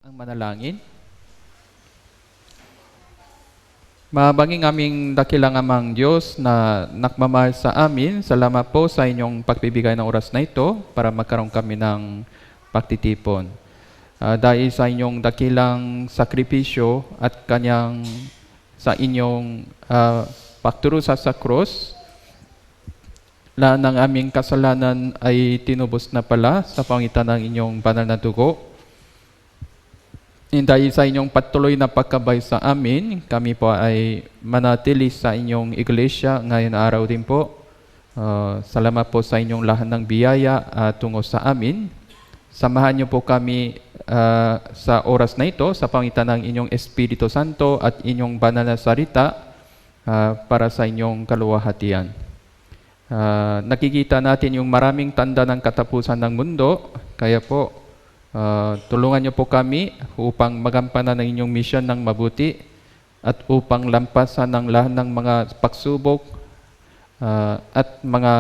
Ang manalangin. Mabanging aming dakilang amang Diyos na nakmamahal sa amin, salamat po sa inyong pagbibigay ng oras na ito para magkaroon kami ng pagtitipon. Dahil sa inyong dakilang sakripisyo at kanyang sa inyong pagturusa sa krus, lahat ng aming kasalanan ay tinubos na pala sa pangitan ng inyong banal na dugo. Dahil sa inyong patuloy na pagkabay sa amin, kami po ay manatili sa inyong iglesia ngayon araw din po. Salamat po sa inyong lahat ng biyaya tungo sa amin. Samahan niyo po kami sa oras na ito sa pangitan ng inyong Espiritu Santo at inyong banal na salita para sa inyong kaluwalhatian. Nakikita natin yung maraming tanda ng katapusan ng mundo, kaya po tulungan niyo po kami upang magampanan ng inyong misyon ng mabuti at upang lampasan ng lahat ng mga pagsubok at mga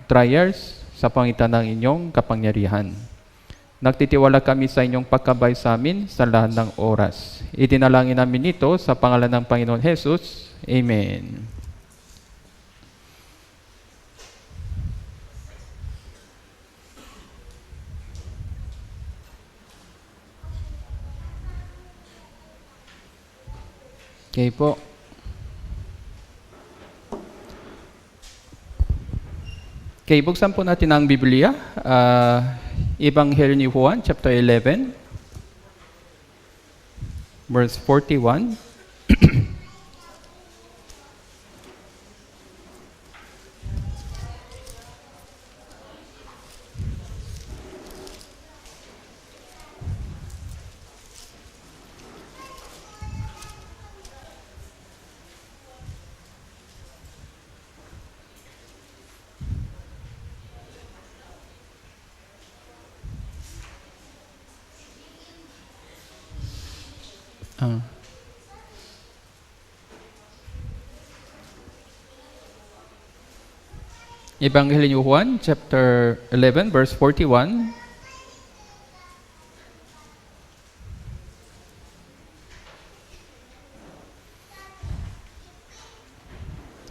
trials sa pangitan ng inyong kapangyarihan. Nagtitiwala kami sa inyong pagkabay sa amin sa lahat ng oras. Itinalangin namin ito sa pangalan ng Panginoon Jesus. Amen. Okay po. Okay, buksan po natin ang Biblia. Ebanghelyo ni Juan, chapter 11, verse 41. Ebanghelyo ni Juan, chapter 11, verse 41.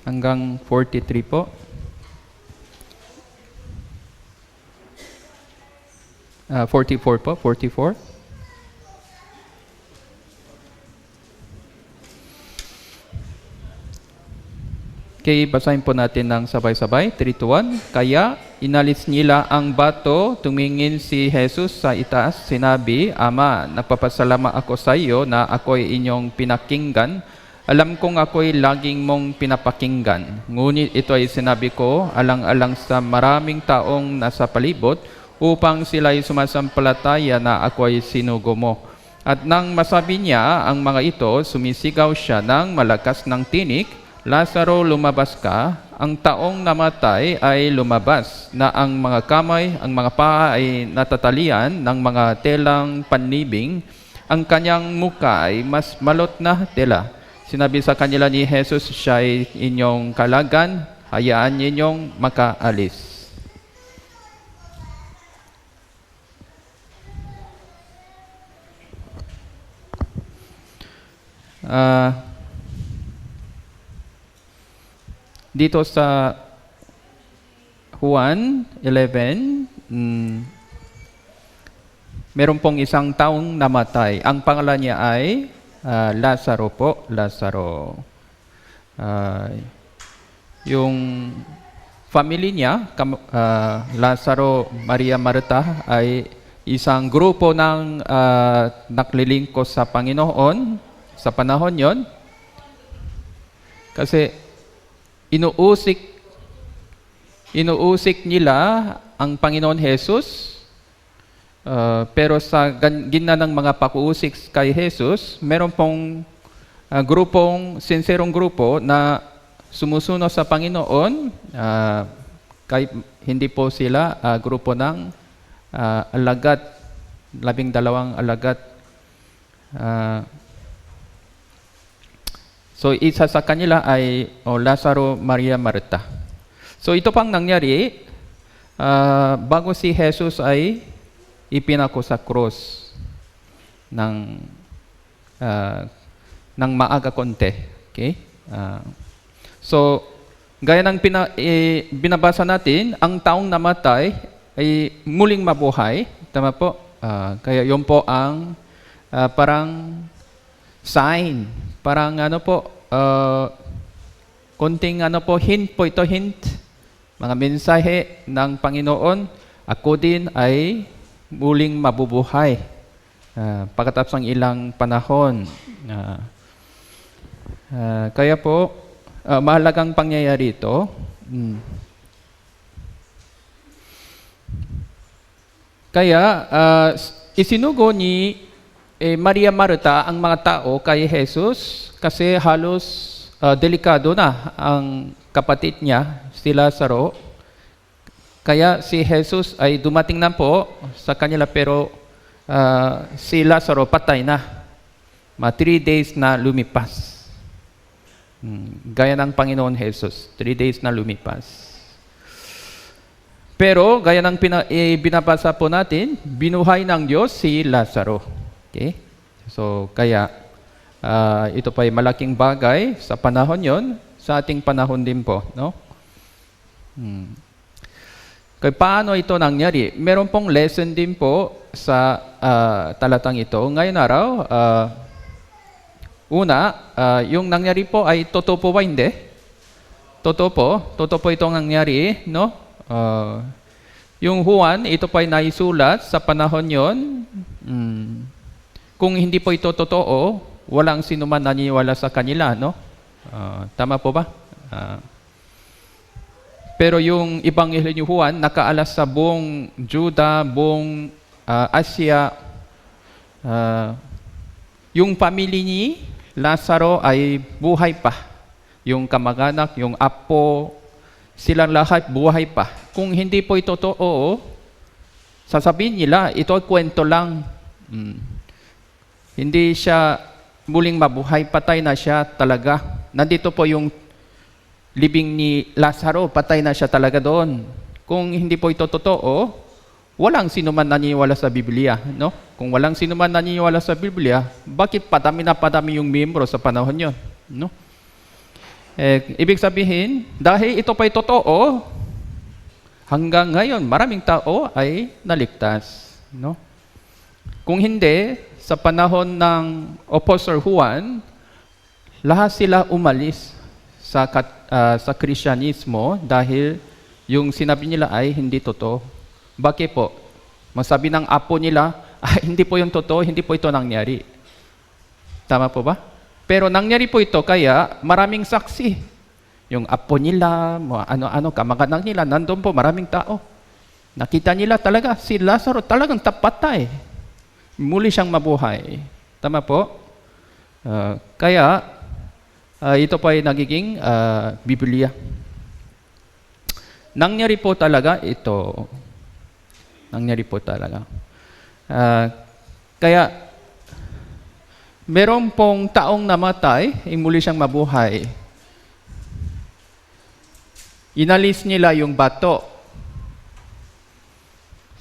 Hanggang 43 po. 44 po, 44. Okay, basahin po natin ng sabay-sabay. 3 to 1. Kaya inalis nila ang bato, tumingin si Jesus sa itaas, sinabi, Ama, nagpapasalamat ako sa iyo na ako'y inyong pinakinggan. Alam kong ako'y laging mong pinapakinggan. Ngunit ito ay sinabi ko, alang-alang sa maraming taong nasa palibot, upang sila'y sumasampalataya na ako'y sinugo mo. At nang masabi niya ang mga ito, sumisigaw siya ng malakas ng tinig, Lazaro, lumabas ka. Ang taong namatay ay lumabas, na ang mga kamay, ang mga paa ay natatalian ng mga telang panibing. Ang kanyang mukha ay mas malot na tela. Sinabi sa kanila ni Jesus, siya ay inyong kalagan, hayaan ninyong makaalis. Dito sa Juan 11, meron pong isang taong namatay. Ang pangalan niya ay Lazaro po, Lazaro. Yung family niya, Lazaro, Maria, Marta, ay isang grupo ng naglilingkod sa Panginoon sa panahon yon. Kasi inuusik nila ang Panginoon Jesus, pero sa gitna ng mga pakuusik kay Jesus, meron pong sinserong grupo na sumusunod sa Panginoon, kahit hindi po sila grupo ng alagad, 12 alagad. So, isa sa kanila ay Lazaro, Maria, Marta. So, ito pang nangyari bago si Jesus ay ipinako sa krus ng maaga konti. Okay? So, gaya ng binabasa natin, ang taong namatay ay muling mabuhay. Tama po? Kaya yun po ang parang sign. Parang konting hint po ito, hint. Mga mensahe ng Panginoon, ako din ay muling mabubuhay pagkatapos ng ilang panahon. Kaya po, mahalagang pangyayari ito. Kaya, isinugo ni Maria Marta ang mga tao kay Jesus kasi halos delikado na ang kapatid niya, si Lazaro. Kaya si Jesus ay dumating na po sa kanila pero si Lazaro patay na. 3 days na lumipas. Gaya ng Panginoon Jesus, 3 days na lumipas. Pero gaya ng binabasa po natin, binuhay ng Diyos si Lazaro. Okay? So kaya ito pa ay malaking bagay sa panahon yon, sa ating panahon din po, no? Kaya paano ito nangyari? Meron pong lesson din po sa talatang ito. Ngayon araw, yung nangyari po ay totoo po ba hindi? Totoo po itong nangyari, no? Yung Juan, ito pa ay naisulat sa panahon yon. Kung hindi po ito totoo, walang sino man naniniwala sa kanila, no? Tama po ba? Pero yung Ebanghelyo ni Juan, nakaalas sa buong Juda, buong Asia. Yung pamilya ni Lazaro ay buhay pa. Yung kamag-anak, yung apo, silang lahat buhay pa. Kung hindi po ito totoo, sasabihin nila, ito ay kwento lang. Hindi siya muling mabuhay, patay na siya talaga. Nandito po yung libing ni Lazaro, patay na siya talaga doon. Kung hindi po ito totoo, walang sino man naniniwala sa Biblia, no? Kung walang sino man naniniwala sa Biblia, bakit padami na padami yung miyembro sa panahon yon, no? Ibig sabihin, dahil ito pa'y totoo, hanggang ngayon, maraming tao ay naligtas, no? Kung hindi, sa panahon ng Apostle Juan, lahat sila umalis sa Kristyanismo dahil yung sinabi nila ay hindi totoo. Bakit po? Masabi ng apo nila, hindi po yung totoo, hindi po ito nangyari. Tama po ba? Pero nangyari po ito kaya maraming saksi. Yung apo nila, ano-ano, kamag-anak nila, nandun po maraming tao. Nakita nila talaga, si Lazaro talagang patay. Muli siyang mabuhay. Tama po? Kaya, ito pa ay nagiging Biblia. Nangyari po talaga ito. Nangyari po talaga. Kaya, meron pong taong namatay, muli siyang mabuhay. Inalis nila yung bato.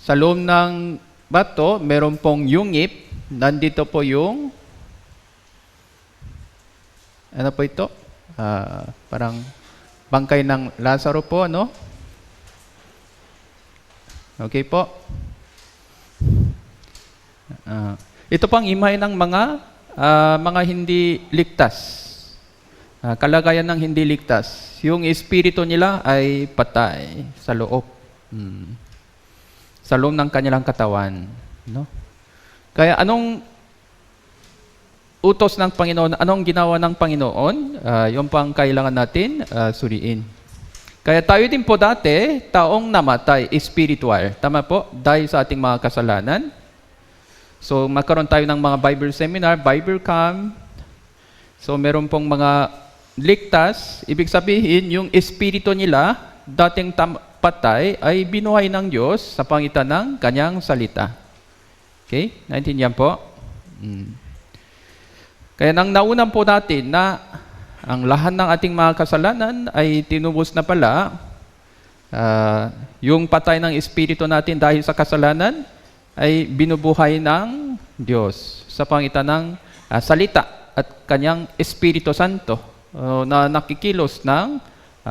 Sa loob ng bato, meron pong yungip. Nandito po yung ano po ito? Parang bangkay ng Lazaro po, no? Okay po. Ito pang imahe ng mga hindi ligtas. Kalagayan ng hindi ligtas. Yung espiritu nila ay patay sa loob. Sa loob ng kanilang katawan, no? Kaya anong utos ng Panginoon, anong ginawa ng Panginoon? Yung pang kailangan natin suriin. Kaya tayo din po dati, taong namatay, spiritual. Tama po? Dahil sa ating mga kasalanan. So, magkaroon tayo ng mga Bible seminar, Bible camp. So, meron pong mga ligtas. Ibig sabihin, yung espiritu nila, dating patay, ay binuhay ng Diyos sa pangitan ng kanyang salita. Okay? Naintindihan po? Kaya nang naunan po natin na ang lahat ng ating mga kasalanan ay tinubos na pala, yung patay ng espiritu natin dahil sa kasalanan, ay binubuhay ng Diyos sa pangitan ng salita at kanyang Espiritu Santo na nakikilos ng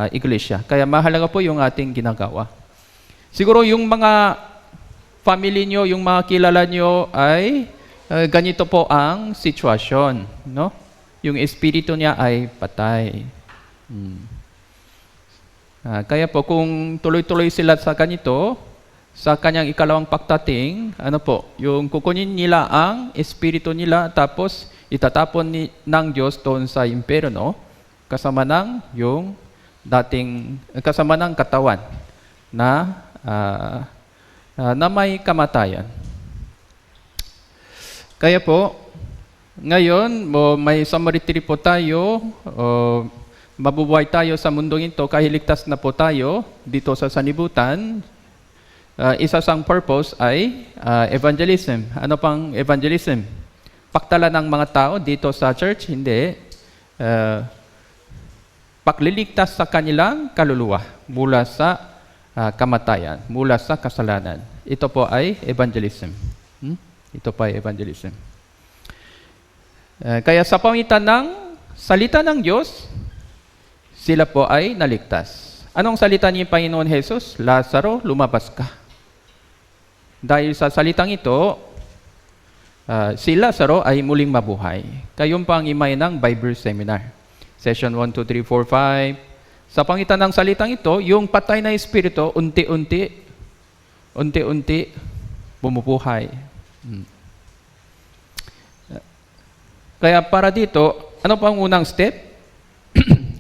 iglesia. Kaya mahalaga po yung ating ginagawa. Siguro yung mga family nyo, yung mga kilala nyo ay ganito po ang sitwasyon, no? Yung espiritu niya ay patay. Kaya po kung tuloy-tuloy sila sa ganito, sa kanyang ikalawang pagdating, yung kukunin nila ang espiritu nila tapos itatapon ng Diyos doon sa impyerno kasama ng yung kasama ng katawan na may kamatayan. Kaya po, ngayon, may summary trip po tayo, mabubuhay tayo sa mundong ito, kahit ligtas na po tayo dito sa sanibutan. Isa sang purpose ay evangelism. Ano pang evangelism? Paktala ng mga tao dito sa church? Hindi. Pagliligtas sa kanilang kaluluwa mula sa kamatayan, mula sa kasalanan. Ito po ay evangelism. Ito po ay evangelism. Kaya sa pamitan ng salita ng Diyos, sila po ay naligtas. Anong salita ni Panginoon Jesus? Lazaro, lumabas ka. Dahil sa salitang ito, si Lazaro ay muling mabuhay. Kayong pang imay ng Bible Seminar. Session 1, 2, 3, 4, 5. Sa pangitan ng salitang ito, yung patay na espiritu, unti-unti bumubuhay. Kaya para dito, ano pang unang step?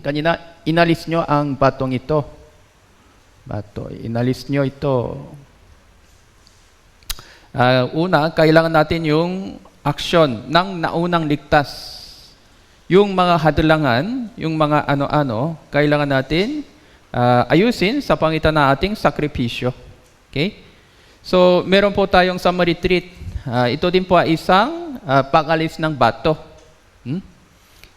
Kanina, inalis nyo ang batong ito. Inalis nyo ito. Una, kailangan natin yung aksyon ng naunang ligtas. Yung mga hadlangan, yung mga ano-ano, kailangan natin ayusin sa pangitan ng ating sakripisyo. Okay? So, meron po tayong summary treat. Ito din po ay isang pag-alis ng bato.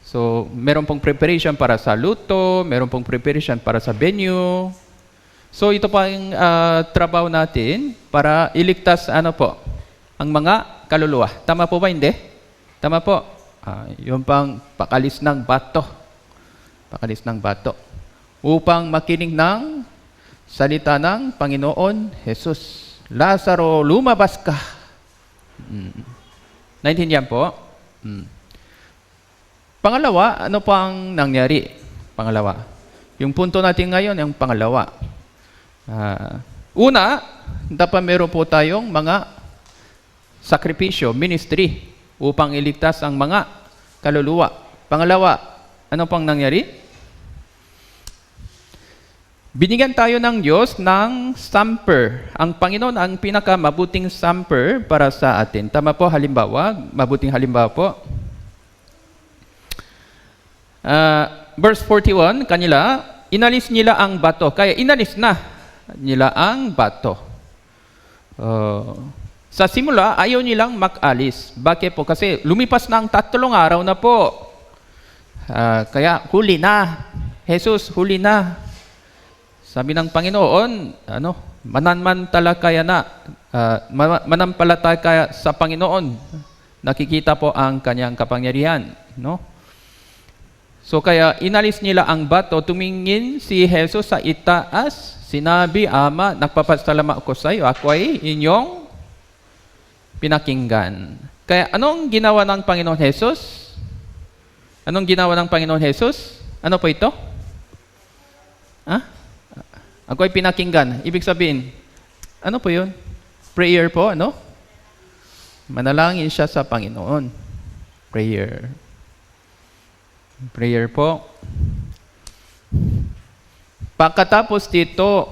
So, meron pong preparation para sa luto, meron pong preparation para sa venue. So, ito pa yung trabaho natin para iligtas ang mga kaluluwa. Tama po ba? Hindi? Tama po. Yung pang pakalis ng bato. Pakalis ng bato. Upang makinig ng salita ng Panginoon Jesus. Lazaro, lumabas ka. Naintindihan po? Pangalawa, ano pang nangyari? Pangalawa. Yung punto natin ngayon, yung pangalawa. Una, dapat meron po tayong mga sakripisyo, ministry, upang iligtas ang mga kaluluwa. Pangalawa, ano pang nangyari? Binigyan tayo ng Diyos ng samper. Ang Panginoon ang pinakamabuting samper para sa atin. Tama po, halimbawa, mabuting halimbawa po. Verse 41, kanila, inalis nila ang bato. Kaya inalis na nila ang bato. Sa simula, ayaw nilang mag-alis. Bakit po? Kasi lumipas na ang 3 araw na po. Kaya huli na. Jesus, huli na. Sabi ng Panginoon, mananampalataya sa Panginoon. Nakikita po ang kanyang kapangyarihan. No? So kaya inalis nila ang bato, tumingin si Jesus sa itaas, sinabi, Ama, nagpapasalamat ako sa iyo, ako ay inyong pinakinggan. Kaya anong ginawa ng Panginoon Jesus? Anong ginawa ng Panginoon Jesus? Ano po ito? Ako ay pinakinggan. Ibig sabihin, ano po yun? Prayer po, ano? Manalangin siya sa Panginoon. Prayer. Prayer po. Pagkatapos dito,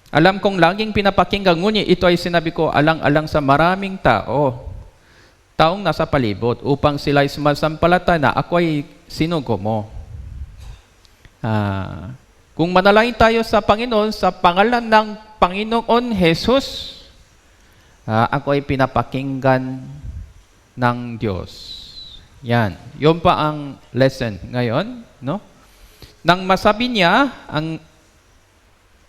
alam kong laging pinapakinggan, ngunit ito ay sinabi ko alang-alang sa maraming taong nasa palibot, upang sila ay sumasampalataya na ako ay sinugo mo. Kung manalangin tayo sa Panginoon, sa pangalan ng Panginoon Jesus, ako ay pinapakinggan ng Diyos. Yan. Yun pa ang lesson ngayon, no? Nang masabi niya,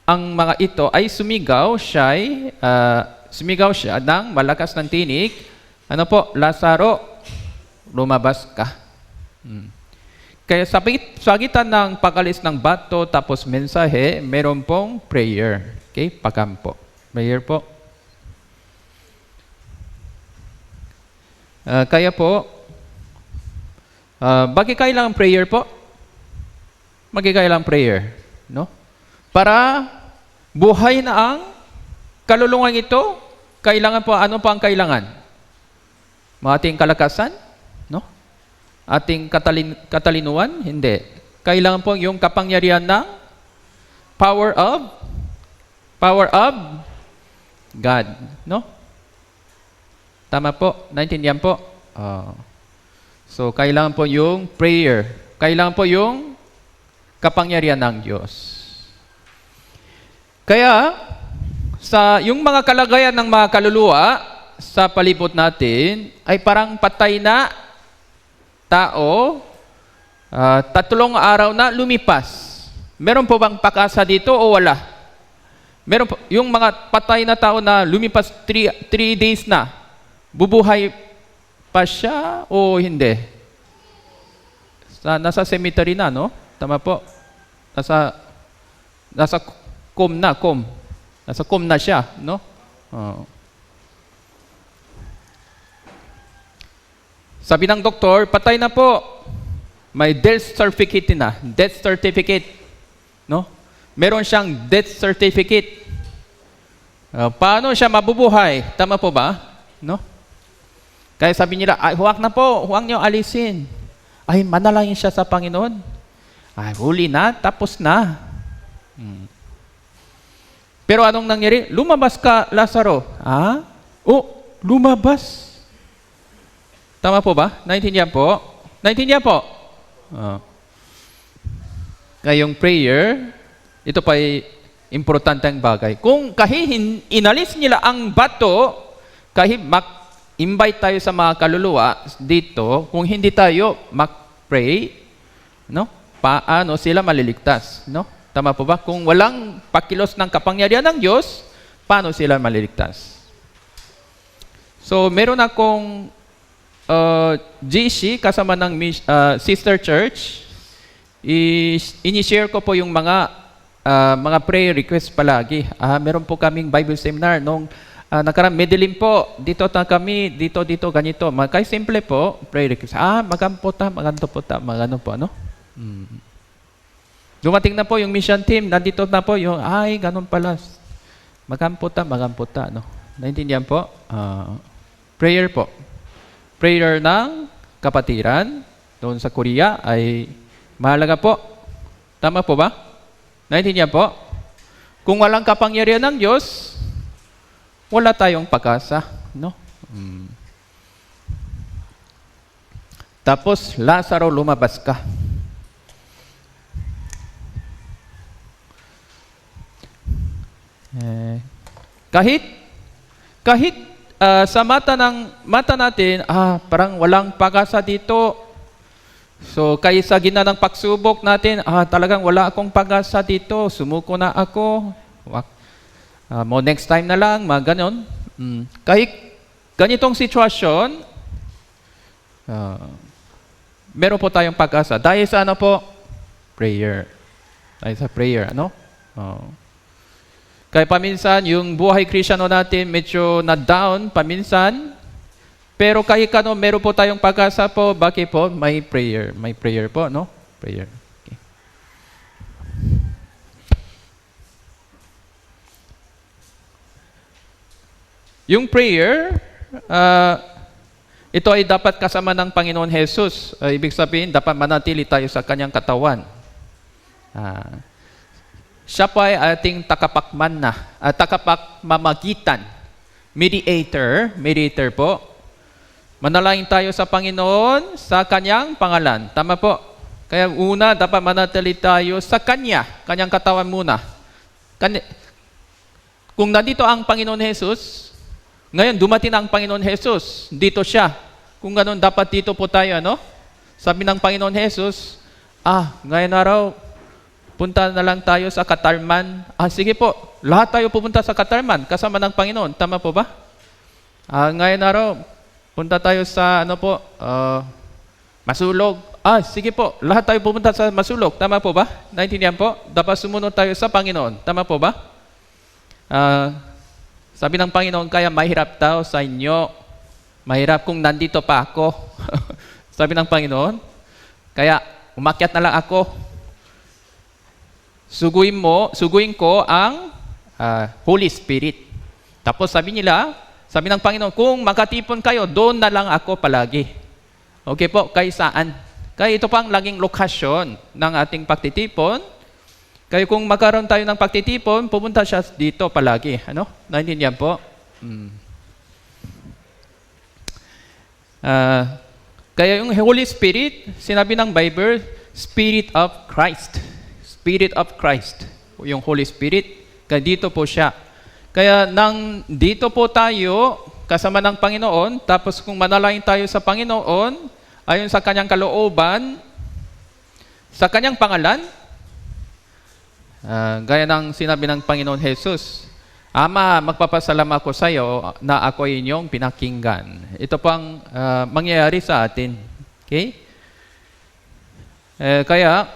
ang mga ito ay sumigaw, sumigaw siya ng malakas ng tinig, ano po, Lazaro, lumabas ka. Kaya sa pagitan ng pag-alis ng bato tapos mensahe, meron pong prayer. Okay, pakampo. Prayer po. Kaya po, bakit kailangan prayer po? Bakit kailangan prayer? No? Para buhay na ang kaluluwang ito, kailangan po, ano po ang kailangan? Ating kalakasan? No? Ating katalinuhan? Hindi. Kailangan po yung kapangyarihan ng power of God. No? Tama po? Naintindihan po? So, kailangan po yung prayer. Kailangan po yung kapangyarihan ng Diyos. Kaya, yung mga kalagayan ng mga kaluluwa sa palibot natin ay parang patay na tao, 3 araw na lumipas. Meron po bang pakasa dito o wala? Meron po, yung mga patay na tao na lumipas 3 days na, bubuhay pa siya o hindi? Nasa cemetery na, no? Tama po. Nasa com. Nasa com na siya, no? Sabi ng doktor, patay na po. May death certificate na. Death certificate. No? Meron siyang death certificate. Paano siya mabubuhay? Tama po ba? No? Kaya sabi nila, ay, huwag na po, huwag niyo alisin. Ay, manalangin siya sa Panginoon. Ay, huli na, tapos na. Pero anong nangyari? Lumabas ka, Lazaro. Lumabas. Tama po ba? Naintindihan po? Naintindihan po? Kaya yung prayer, ito pa ay importanteng bagay. Kung kahit inalis nila ang bato, kahit invite tayo sa mga kaluluwa dito, kung hindi tayo mag-pray, no? Paano sila maliligtas, no? Tama po ba? Kung walang pakilos ng kapangyarihan ng Diyos, paano sila maliligtas? So, meron akong GC kasama ng sister church. Ini-share ko po yung mga prayer request palagi. Meron po kaming Bible seminar nung nakarang Medellin po, dito na kami, dito, ganito. Kaya simple po, prayer request. Maganto po, ano? Dumating na po yung mission team, nandito na po yung, ganun pala. Magamputa, no? Naintindihan po? Prayer po. Prayer ng kapatiran, doon sa Korea, ay mahalaga po. Tama po ba? Naintindihan po? Kung walang kapangyarihan ng Diyos, wala tayong pag-asa, no? Tapos, Lazaro, lumabas ka. Kahit sa mata natin, parang walang pag-asa dito. So, kaysa gina ng pagsubok natin, talagang wala akong pag-asa dito. Sumuko na ako. Next time na lang, mga ganon. Kahit ganitong sitwasyon, meron po tayong pag-asa. Dahil sa ano po? Prayer. Dahil sa prayer, ano? Kaya paminsan, yung buhay Kristiyano natin medyo na-down paminsan. Pero kahit ano, meron po tayong pag-asa po. Bakit po? May prayer. May prayer po, no? Prayer. Okay. Yung prayer, ito ay dapat kasama ng Panginoon Jesus. Ibig sabihin, dapat manatili tayo sa kanyang katawan. Siya pa ay ating takapagmamagitan. Mediator po. Manalangin tayo sa Panginoon sa kanyang pangalan. Tama po. Kaya una, dapat manatili tayo sa kanyang katawan muna. Kung nandito ang Panginoon Jesus, ngayon dumating ang Panginoon Jesus, dito siya. Kung ganoon, dapat dito po tayo, ano? Sabi ng Panginoon Jesus, ngayon araw, punta na lang tayo sa Katarman. Sige po, lahat tayo pupunta sa Katarman kasama ng Panginoon. Tama po ba? Ngayon araw, punta tayo sa Masulog. Sige po, lahat tayo pupunta sa Masulog. Tama po ba? Naintindihan po? Dapat sumunod tayo sa Panginoon. Tama po ba? Sabi ng Panginoon, kaya mahirap daw sa inyo. Mahirap kung nandito pa ako. Sabi ng Panginoon, kaya umakyat na lang ako. Suguin ko ang Holy Spirit. Tapos sabi ng Panginoon, kung makatipon kayo, doon na lang ako palagi. Okay po, kay saan? Kaya ito pang laging lokasyon ng ating pagtitipon. Kaya kung magkaroon tayo ng pagtitipon, pupunta siya dito palagi. Naintindihan po? Kaya yung Holy Spirit, sinabi ng Bible, Spirit of Christ. Spirit of Christ. Yung Holy Spirit, kaya dito po siya. Kaya dito po tayo, kasama ng Panginoon, tapos kung manalangin tayo sa Panginoon, ayon sa kanyang kalooban, sa kanyang pangalan, gaya ng sinabi ng Panginoon Jesus, Ama, magpapasalamat ako sa iyo na ako inyong pinakinggan. Ito pang mangyayari sa atin. Okay? Kaya,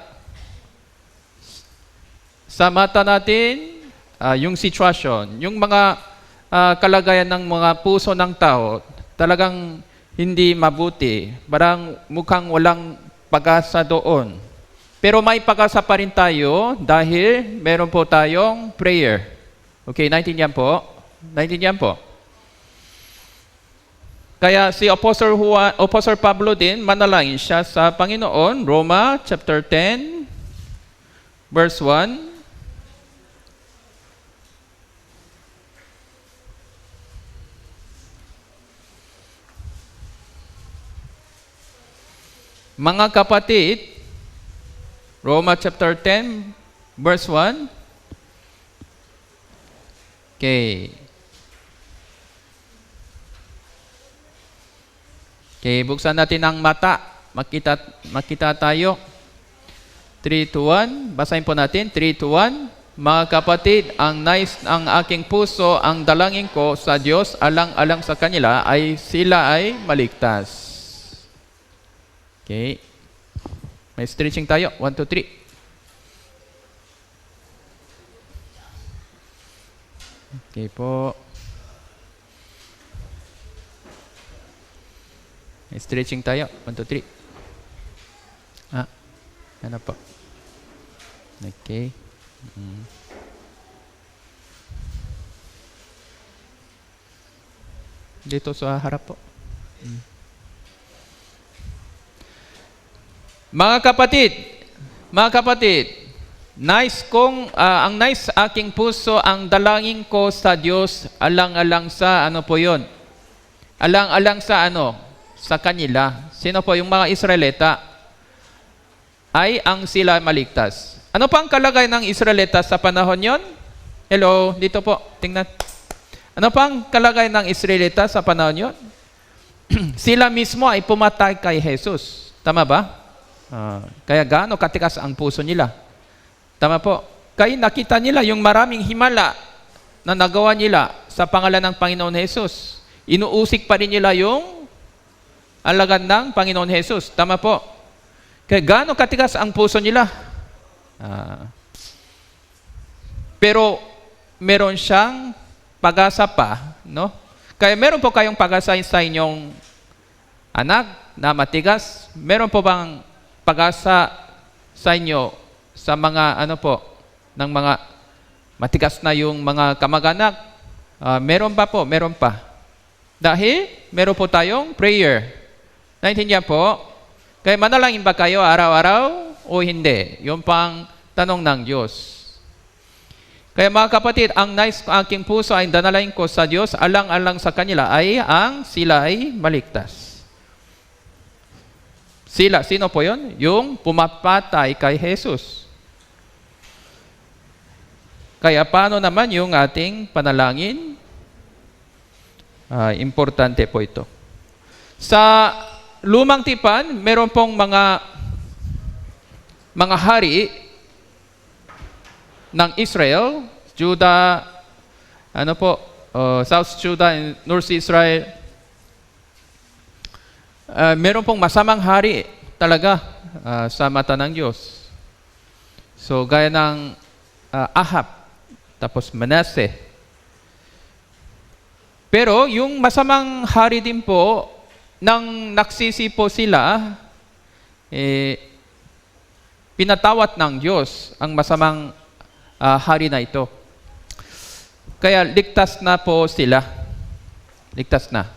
sa mata natin, yung sitwasyon, yung mga kalagayan ng mga puso ng tao, talagang hindi mabuti. Parang mukhang walang pag-asa doon. Pero may pag-asa pa rin tayo dahil meron po tayong prayer. Okay, naintindihan po? Naintindihan po? Kaya si Apostle Pablo din, manalangin siya sa Panginoon. Roma chapter 10, verse 1. Mga kapatid, Roma chapter 10, verse 1. Okay. Okay, buksan natin ang mata. Makita tayo. 3 to 1. Basahin po natin. 3 to 1. Mga kapatid, ang aking puso, ang dalangin ko sa Diyos, alang-alang sa kanila, sila ay maligtas. Okay. May stretching tayo. 1, 2, 3. Okay po. May stretching tayo. 1, 2, 3. Ano po? Okay. Dito sa harap po. Mga kapatid, ang aking puso, ang dalangin ko sa Diyos, alang-alang sa ano po yun? Alang-alang sa ano? Sa kanila. Sino po? Yung mga Israelita. Ay ang sila maligtas. Ano pa ang kalagayan ng Israelita sa panahon yon? Hello, dito po. Tingnan. Ano pa ang kalagayan ng Israelita sa panahon yon? Sila mismo ay pumatay kay Jesus. Tama ba? Kaya gaano katikas ang puso nila. Tama po. Kaya nakita nila yung maraming himala na nagawa nila sa pangalan ng Panginoon Jesus. Inuusik pa rin nila yung alagad ng Panginoon Jesus. Tama po. Kaya gaano katikas ang puso nila. Pero meron siyang pag-asa pa, no? Kaya meron po kayong pag-asa sa inyong anak na matigas. Meron po bang pag-asa sa inyo sa mga ng mga matigas na yung mga kamag-anak? Meron pa po, meron pa. Dahil meron po tayong prayer. Naintindihan po? Kaya manalangin ba kayo araw-araw o hindi? Yung pang tanong ng Diyos. Kaya mga kapatid, ang aking puso ay danalain ko sa Diyos, alang-alang sa kanila ay sila ay maligtas. Sila, sino po yun? Yung pumapatay kay Jesus. Kaya paano naman yung ating panalangin? Importante po ito. Sa Lumang Tipan, meron pong mga hari ng Israel, Judah, South Judah and North Israel, meron pong masamang hari talaga sa mata ng Diyos. So, gaya ng Ahab, tapos Manasseh. Pero yung masamang hari din po, nang nagsisi po sila, pinatawat ng Diyos ang masamang hari na ito. Kaya ligtas na po sila. Ligtas na.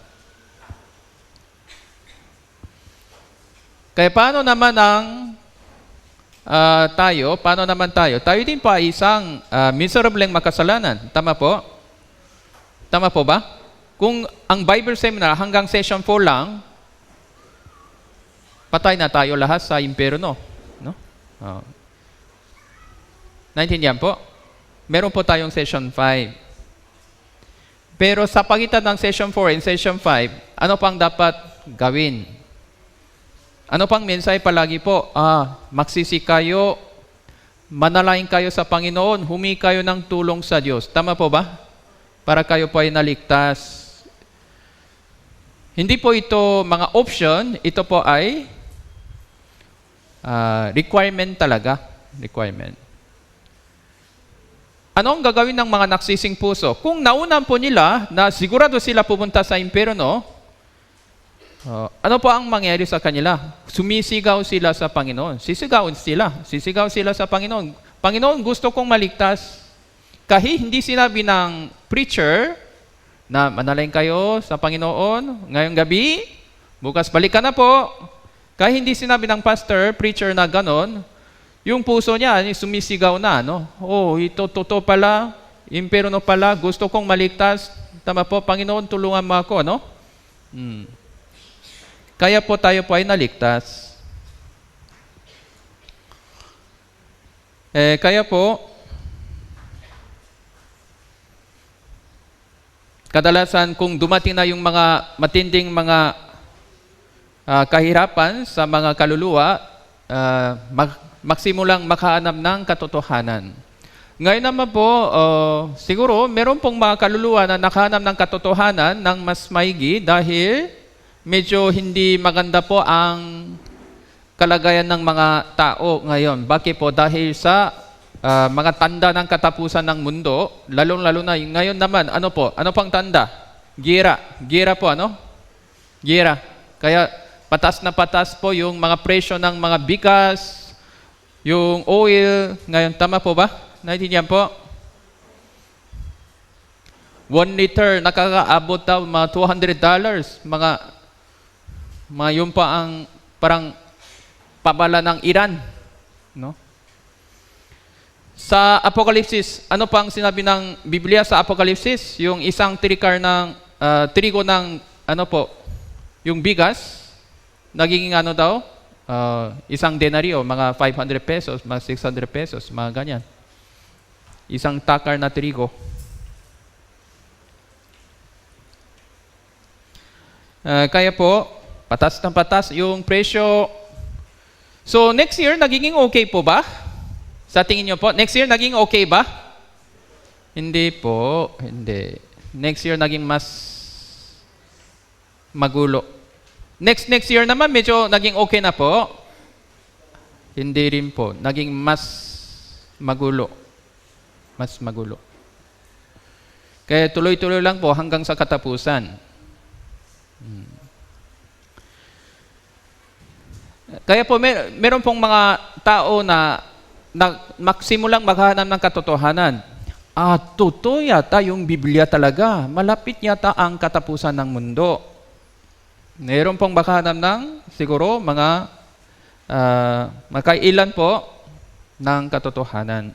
Kaya paano naman tayo? Paano naman tayo? Tayo din pa isang miserableng makasalanan. Tama po? Tama po ba? Kung ang Bible seminar hanggang session 4 lang, patay na tayo lahat sa impyerno. No? Naintindihan po? Meron po tayong session 5. Pero sa pagitan ng session 4 and session 5, ano pang dapat gawin? Ano pang mensahe palagi po? Magsisi kayo, manalangin kayo sa Panginoon, humingi kayo ng tulong sa Diyos. Tama po ba? Para kayo po ay naligtas. Hindi po ito mga option, ito po ay requirement talaga. Requirement. Ano ang gagawin ng mga nagsising puso? Kung naunan po nila na sigurado sila pupunta sa impyerno, ano po ang mangyari sa kanila? Sumisigaw sila sa Panginoon. Sisigaw sila sa Panginoon. Panginoon, gusto kong maligtas. Kahit hindi sinabi ng preacher na manalangin kayo sa Panginoon ngayong gabi, bukas balik ka na po. Kahit hindi sinabi ng pastor, preacher na ganon, yung puso niya sumisigaw na, ito totoo pala, impyerno pala, gusto kong maligtas. Tama po, Panginoon, tulungan mo ako, Kaya po tayo po ay naligtas. Kaya po, kadalasan kung dumating na yung mga matinding mga kahirapan sa mga kaluluwa, magsimulang makahanap ng katotohanan. Ngayon naman po, siguro meron pong mga kaluluwa na nakahanap ng katotohanan ng mas maigi dahil medyo hindi maganda po ang kalagayan ng mga tao ngayon. Bakit po? Dahil sa mga tanda ng katapusan ng mundo, lalong-lalo na ngayon naman, ano pang tanda? Gira. Gira po, Gira. Kaya patas na patas po yung mga presyo ng mga bigas, yung oil, ngayon, tama po ba? Naintindihan po? 1 liter, nakakaabot daw mga $200. Mga yun pa ang parang pabala ng Iran. Sa Apokalipsis, ano pang sinabi ng Biblia sa Apokalipsis? Yung isang trigo ng, yung bigas, naging isang denaryo, mga 500 pesos, mga 600 pesos, mga ganyan. Isang takar na trigo. Kaya po, patas ng patas yung presyo. So, next year, nagiging okay po ba? Sa tingin nyo po, next year, naging okay ba? Hindi po, hindi. Next year, naging mas magulo. Next year naman, medyo naging okay na po. Hindi rin po. Naging mas magulo. Mas magulo. Kaya tuloy-tuloy lang po hanggang sa katapusan. Kaya po, meron pong mga tao na magsimulang maghanap ng katotohanan. Totoo yata yung Biblia talaga. Malapit yata ang katapusan ng mundo. Meron pong maghanap ng siguro mga makailan po ng katotohanan.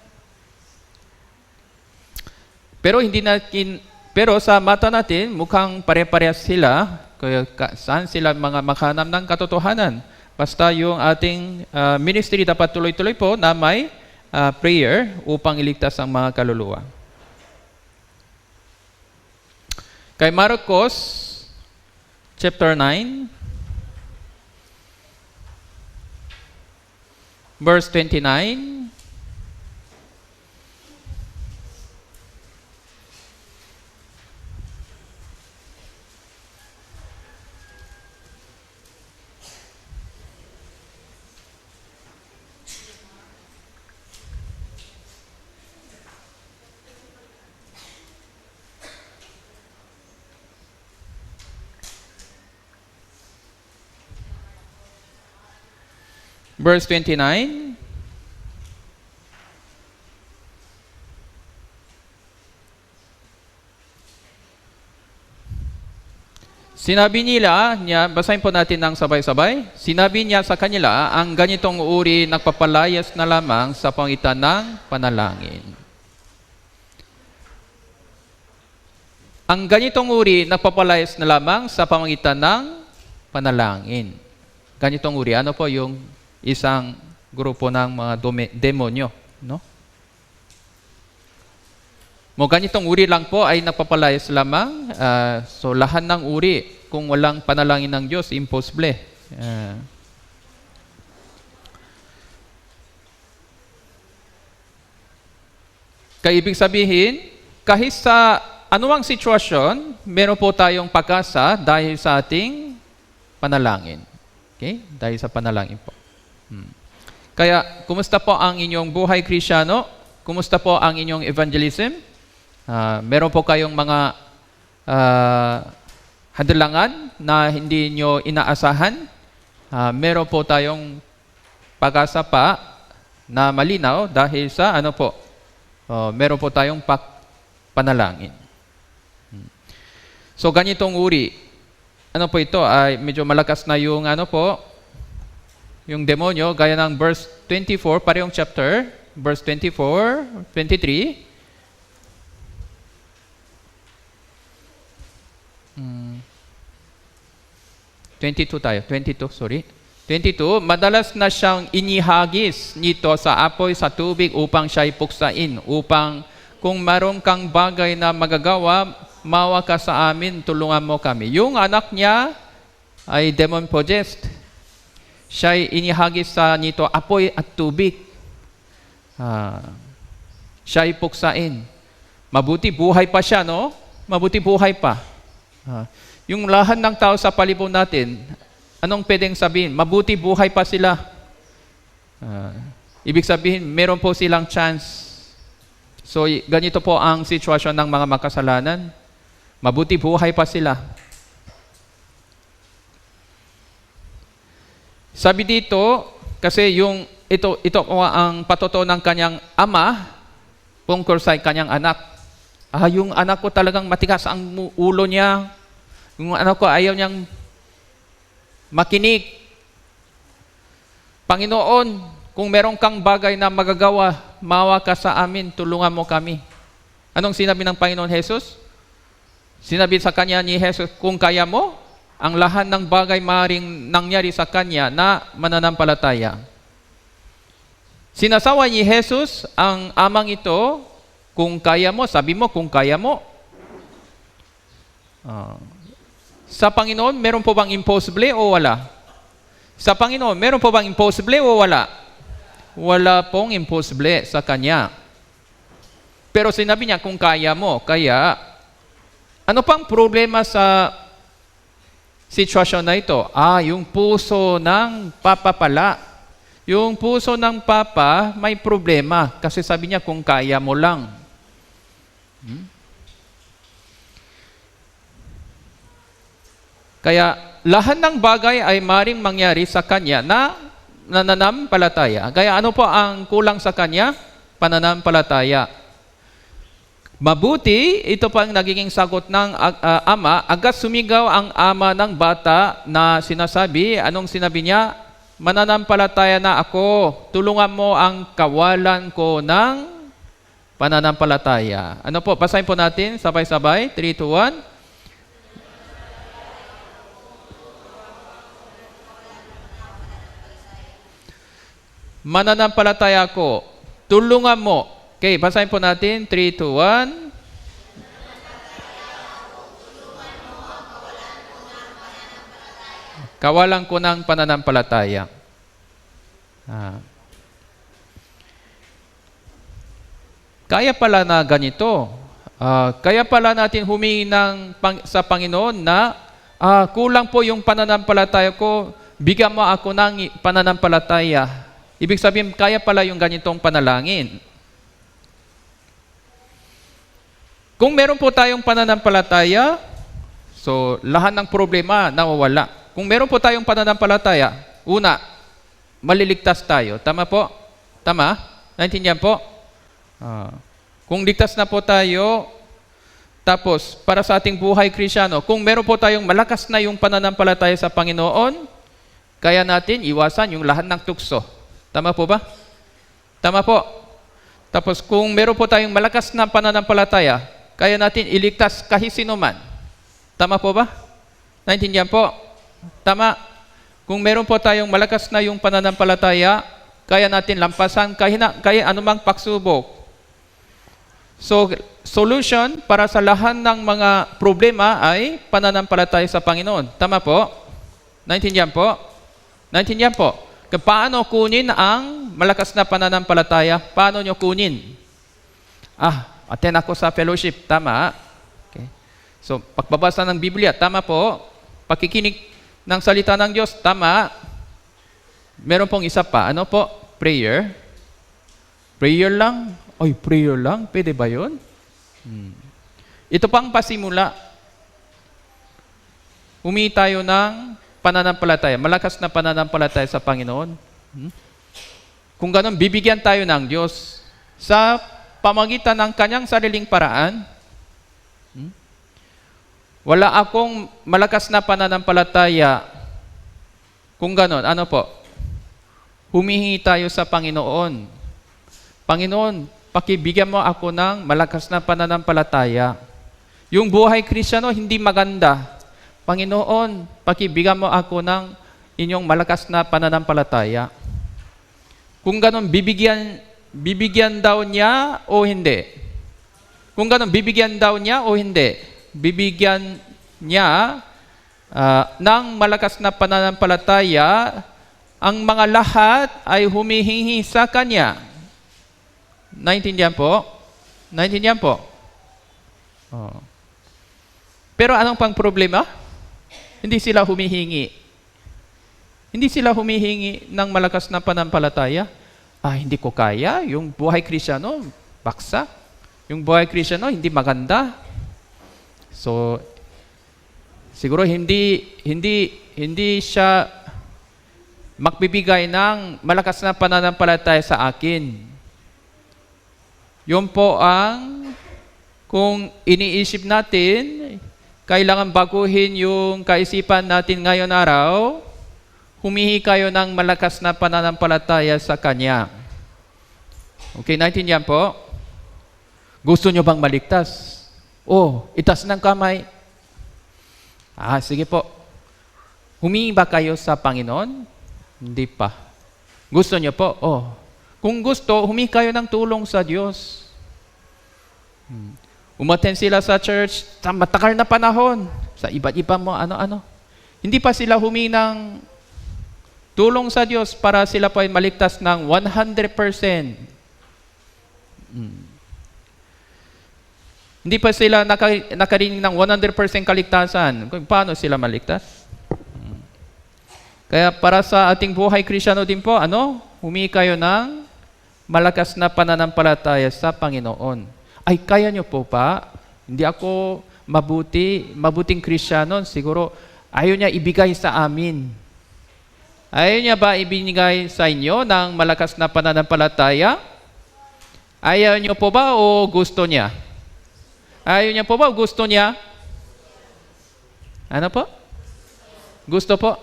Pero sa mata natin, mukhang pare-parehas sila. Kaya saan sila mga maghanap ng katotohanan? Basta yung ating ministry dapat tuloy-tuloy po na may prayer upang iligtas ang mga kaluluwa. Kay Marcos chapter 9, verse 29, verse 29. Sinabi niya, basahin po natin ng sabay-sabay. Sinabi niya sa kanila, ang ganitong uri nagpapalayas na lamang sa pangitan ng panalangin. Ang ganitong uri nagpapalayas na lamang sa pamagitan ng panalangin. Ganitong uri, ano po yung isang grupo ng mga demonyo, no? Mo ganitong uri lang po ay nagpapalayas lamang. So lahat ng uri, kung walang panalangin ng Diyos, imposible. Kaya ibig sabihin, kahit sa anumang sitwasyon, meron po tayong pag-asa dahil sa ating panalangin. Okay? Dahil sa panalangin po. Kaya, kumusta po ang inyong buhay Kristyano? Kumusta po ang inyong evangelism? Meron po kayong mga hadlangan na hindi nyo inaasahan. Meron po tayong pag-asa pa na malinaw dahil sa meron po tayong panalangin. So ganitong uri, ano po ito ay medyo malakas na yung yung demonyo, gaya ng verse 24, parehong chapter, verse 24, 23. 22, madalas na siyang inihagis nito sa apoy sa tubig upang siya'y puksain, upang kung maroon kang bagay na magagawa, mawa ka sa amin, tulungan mo kami. Yung anak niya ay demon-possessed. Siya'y inihagis sa nito apoy at tubig. Siya'y puksain. Mabuti buhay pa siya, no? Mabuti buhay pa. Yung lahat ng tao sa palibot natin, anong pwedeng sabihin? Mabuti buhay pa sila. Ibig sabihin, meron po silang chance. So, ganito po ang sitwasyon ng mga makasalanan. Mabuti buhay pa sila. Sabi dito, kasi ito ang patotoo ng kanyang ama tungkol sa kanyang anak. Yung anak ko talagang matigas ang ulo niya. Yung anak ko ayaw niyang makinig. Panginoon, kung meron kang bagay na magagawa, mawa ka sa amin, tulungan mo kami. Anong sinabi ng Panginoon Jesus? Sinabi sa kanya ni Jesus, kung kaya mo, ang lahat ng bagay maaaring nangyari sa kanya na mananampalataya. Sinasawa ni Jesus ang amang ito, kung kaya mo, sabi mo, kung kaya mo. Sa Panginoon, meron po bang impossible o wala? Sa Panginoon, meron po bang impossible o wala? Wala pong impossible sa Kanya. Pero sinabi niya, kung kaya mo, kaya, ano pang problema sa sitwasyon na ito? Yung puso ng papa pala. Yung puso ng papa may problema kasi sabi niya, kung kaya mo lang. Kaya lahat ng bagay ay maring mangyari sa kanya na nananampalataya. Kaya ano po ang kulang sa kanya? Pananampalataya. Mabuti, ito pa ang nagiging sagot ng ama. Agad sumigaw ang ama ng bata na sinasabi, anong sinabi niya? Mananampalataya na ako, tulungan mo ang kawalan ko ng pananampalataya. Ano po, basahin po natin, sabay-sabay, 3, 2, 1. Mananampalataya ko, tulungan mo. Okay, basahin po natin, 3, 2, 1. Kawalan ko ng pananampalataya. Kaya pala na ganito. Kaya pala natin humingi sa Panginoon na kulang po yung pananampalataya ko, bigyan mo ako ng pananampalataya. Ibig sabihin, kaya pala yung ganitong panalangin. Kung meron po tayong pananampalataya, so lahat ng problema nawawala. Kung meron po tayong pananampalataya, una, maliligtas tayo. Tama po? Tama? Naintindihan po? Kung ligtas na po tayo, tapos para sa ating buhay Kristiyano, kung meron po tayong malakas na yung pananampalataya sa Panginoon, kaya natin iwasan yung lahat ng tukso. Tama po ba? Tama po. Tapos kung meron po tayong malakas na pananampalataya, kaya natin iligtas kahit sino man. Tama po ba? Naintindihan po? Tama. Kung meron po tayong malakas na yung pananampalataya, kaya natin lampasan kahit anumang pagsubok. So, solution para sa lahat ng mga problema ay pananampalataya sa Panginoon. Tama po? Naintindihan po? Naintindihan po? Paano kunin ang malakas na pananampalataya? Paano nyo kunin? Attend ako sa fellowship. Tama. Okay. So, pagbabasa ng Biblia. Tama po. Pakikinig ng salita ng Diyos. Tama. Meron pong isa pa. Ano po? Prayer. Prayer lang? Ay, prayer lang? Pwede ba yun? Ito pang pasimula. Humingi tayo ng pananampalataya. Malakas na pananampalataya sa Panginoon. Kung ganon, bibigyan tayo ng Diyos sa pamagitan ng kanyang sariling paraan. Wala akong malakas na pananampalataya. Kung ganon, ano po? Humihingi tayo sa Panginoon. Panginoon, pakibigyan mo ako ng malakas na pananampalataya. Yung buhay Kristiyano hindi maganda. Panginoon, pakibigyan mo ako ng inyong malakas na pananampalataya. Kung ganon, bibigyan daw niya o hindi? Kung ganon, bibigyan daw niya o hindi? Bibigyan niya ng malakas na pananampalataya, ang mga lahat ay humihingi sa Kanya. Naintindihan po? Naintindihan po? Pero anong pang problema? Hindi sila humihingi. Hindi sila humihingi ng malakas na pananampalataya. Hindi ko kaya. Yung buhay Kristiyano, baksa. Yung buhay Kristiyano, hindi maganda. So, siguro hindi siya magbibigay ng malakas na pananampalataya sa akin. Yun po ang, kung iniisip natin, kailangan baguhin yung kaisipan natin ngayon araw, humihingi kayo ng malakas na pananampalataya sa Kanya. Okay, naintindihan po? Gusto nyo bang maligtas? Itaas ng kamay. Sige po. Humingi ba kayo sa Panginoon? Hindi pa. Gusto nyo po? Kung gusto, humingi kayo ng tulong sa Diyos. Umattend sila sa church sa matagal na panahon. Sa iba't iba mo, ano-ano. Hindi pa sila humingi ng tulong sa Diyos para sila po ay maligtas ng 100%. Hindi pa sila nakarinig ng 100% kaligtasan. Paano sila maligtas? Kaya para sa ating buhay Kristiyano din po, humingi kayo ng malakas na pananampalataya sa Panginoon. Kaya nyo po pa? Hindi ako mabuting Kristiyano. Siguro, ayaw niya ibigay sa amin. Ayaw niya ba ibinigay sa inyo ng malakas na pananampalataya? Ayaw niyo po ba o gusto niya? Ayaw niya po ba o gusto niya? Ano po? Gusto po?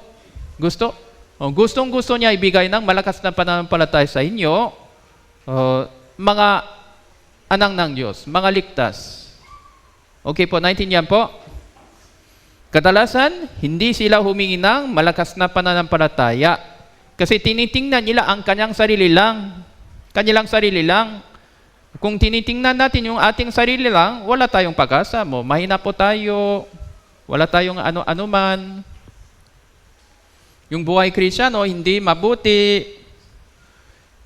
Gusto? Gustong-gusto niya ibigay ng malakas na pananampalataya sa inyo, mga anak ng Diyos, mga ligtas. Okay po, naintindihan po? Kadalasan, hindi sila humingi ng malakas na pananampalataya kasi tinitingnan nila ang kanilang sarili lang. Kung tinitingnan natin yung ating sarili lang, wala tayong pag-asa mo. Mahina po tayo, wala tayong ano man. Yung buhay Kristiyano, hindi mabuti.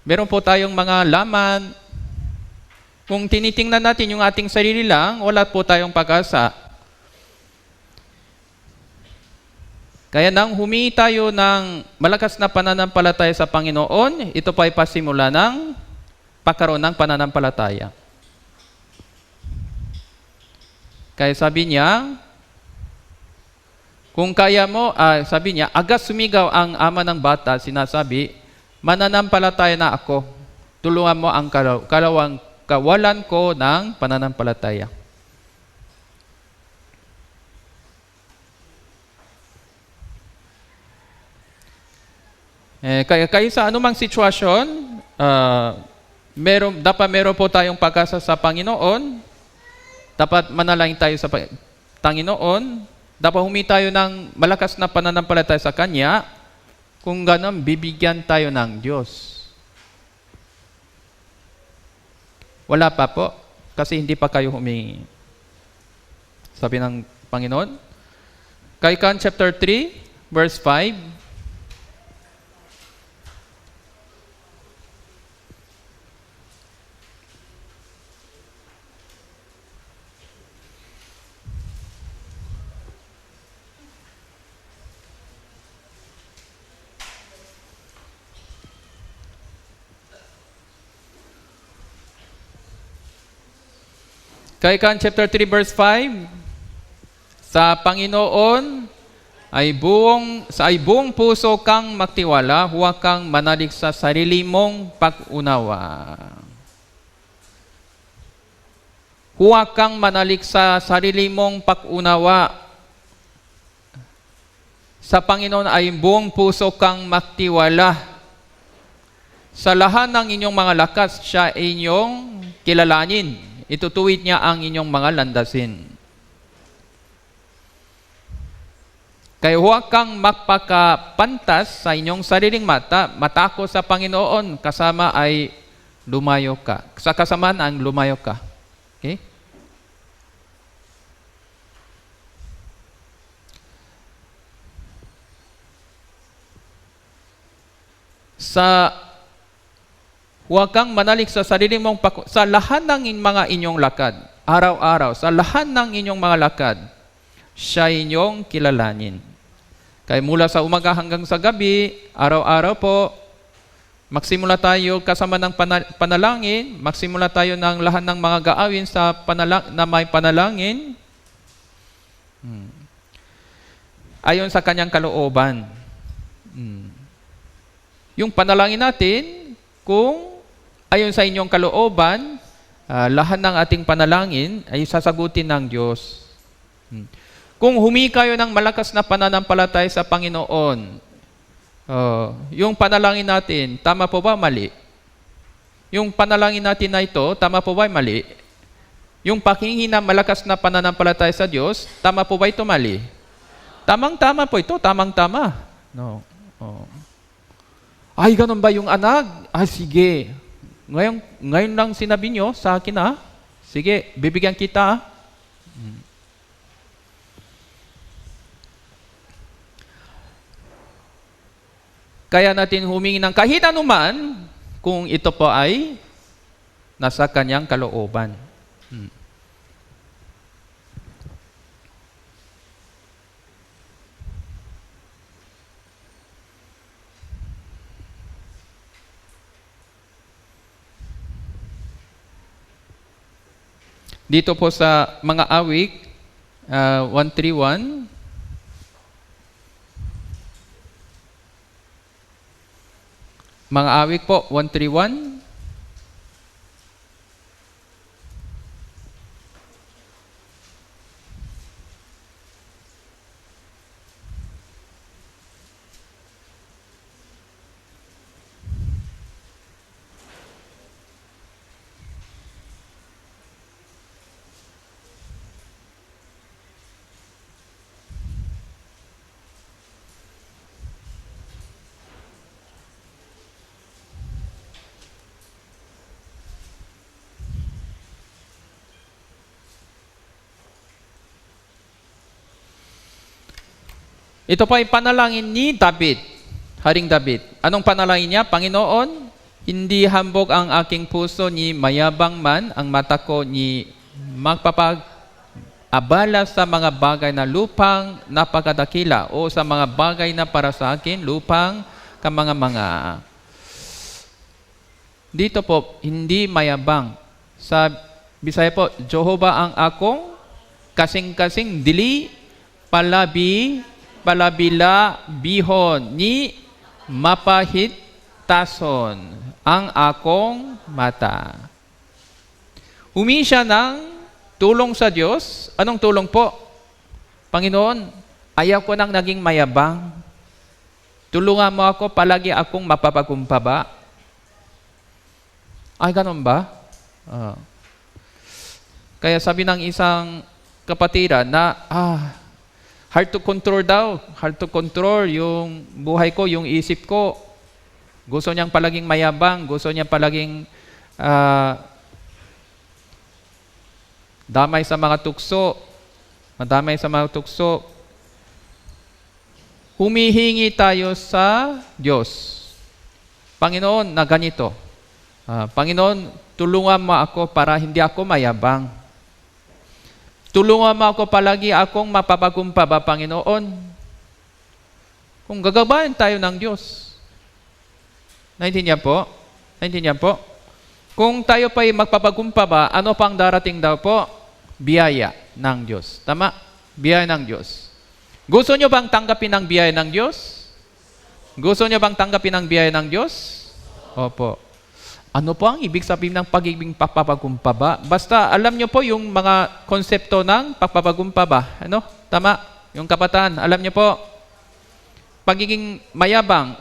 Meron po tayong mga laman. Kung tinitingnan natin yung ating sarili lang, wala po tayong pag-asa. Kaya nang humingi tayo ng malakas na pananampalataya sa Panginoon, ito pa ay pasimula ng pagkaroon ng pananampalataya. Kaya sabi niya, kung kaya mo, sabi niya, agad sumigaw ang ama ng bata, sinasabi, mananampalataya na ako. Tulungan mo ang kawalan ko ng pananampalataya. Kaya sa anumang sitwasyon, dapat meron po tayong pag-asa sa Panginoon. Dapat manalangin tayo sa Panginoon. Dapat humingi tayo ng malakas na pananampalataya sa Kanya. Kung gano'n, bibigyan tayo ng Diyos. Wala pa po, kasi hindi pa kayo humingi. Sabi ng Panginoon. Kaikan chapter 3, verse 5. Kaikan chapter 3 verse 5, sa Panginoon ay buong puso kang magtiwala, huwag kang manalig sa sarili mong pag-unawa. Huwag kang manalig sa sarili mong pag-unawa. Sa Panginoon ay buong puso kang magtiwala. Sa lahat ng inyong mga lakas, siya inyong kilalanin. Itutuwid niya ang inyong mga landasin. Kaya huwag kang magpakapantas sa inyong sariling mata, matako sa Panginoon, kasama ay lumayo ka. Sa kasamaan ang lumayo ka. Okay? Huwag kang manalig sa sarili mong sa lahat ng mga inyong lakad, araw-araw, sa lahat ng inyong mga lakad, siya inyong kilalanin. Kaya mula sa umaga hanggang sa gabi, araw-araw po, magsimula tayo kasama ng panalangin, magsimula tayo ng lahat ng mga gaawin na may panalangin, ayon sa kanyang kalooban. Yung panalangin natin, kung ayon sa inyong kalooban, lahat ng ating panalangin ay sasagutin ng Diyos. Kung humingi kayo ng malakas na pananampalataya sa Panginoon, yung panalangin natin, tama po ba mali? Yung panalangin natin na ito, tama po ba mali? Yung pakihingi ng malakas na pananampalataya sa Diyos, tama po ba ito mali? Tamang-tama po ito, tamang-tama. No. Ay, ganun ba yung anak? Ay, sige. Ngayon lang sinabi nyo sa akin, ha? Sige, bibigyan kita. Kaya natin humingi ng kahit anuman kung ito po ay nasa kanyang kalooban. Dito po sa mga awik, 131, mga awik po, 131, ito po ay panalangin ni David, Haring David. Anong panalangin niya? Panginoon, hindi hambog ang aking puso ni mayabang man ang mata ko ni magpapag-abala sa mga bagay na lupang napakadakila o sa mga bagay na para sa akin lupang kamanga-manga. Dito po, hindi mayabang. Sa Bisaya po, Jehovah ang akong kasing-kasing dili palabila bihon ni mapahit tason ang akong mata. Humingi siya ng tulong sa Diyos. Anong tulong po? Panginoon, ayaw ko nang naging mayabang. Tulungan mo ako, palagi akong mapapagumpaba. Ay, ganun ba? Kaya sabi ng isang kapatiran na, hard to control daw. Hard to control yung buhay ko, yung isip ko. Gusto niyang palaging mayabang. Gusto niyang palaging damay sa mga tukso. Madamay sa mga tukso. Humihingi tayo sa Diyos. Panginoon, na ganito. Panginoon, tulungan mo ako para hindi ako mayabang. Tulungan mo ako palagi akong mapapagumpaba, Panginoon. Kung gagabayan tayo ng Diyos. Naintindihan po? Naintindihan po? Kung tayo pa'y magpapagumpaba, ano pang darating daw po? Biyaya ng Diyos. Tama? Biyaya ng Diyos. Gusto nyo bang tanggapin ang biyaya ng Diyos? Gusto nyo bang tanggapin ang biyaya ng Diyos? Opo. Ano po ang ibig sabihin ng pagiging pagpapagumpaba? Basta alam nyo po yung mga konsepto ng pagpapagumpaba. Ano? Tama? Yung kabataan, alam nyo po? Pagiging mayabang,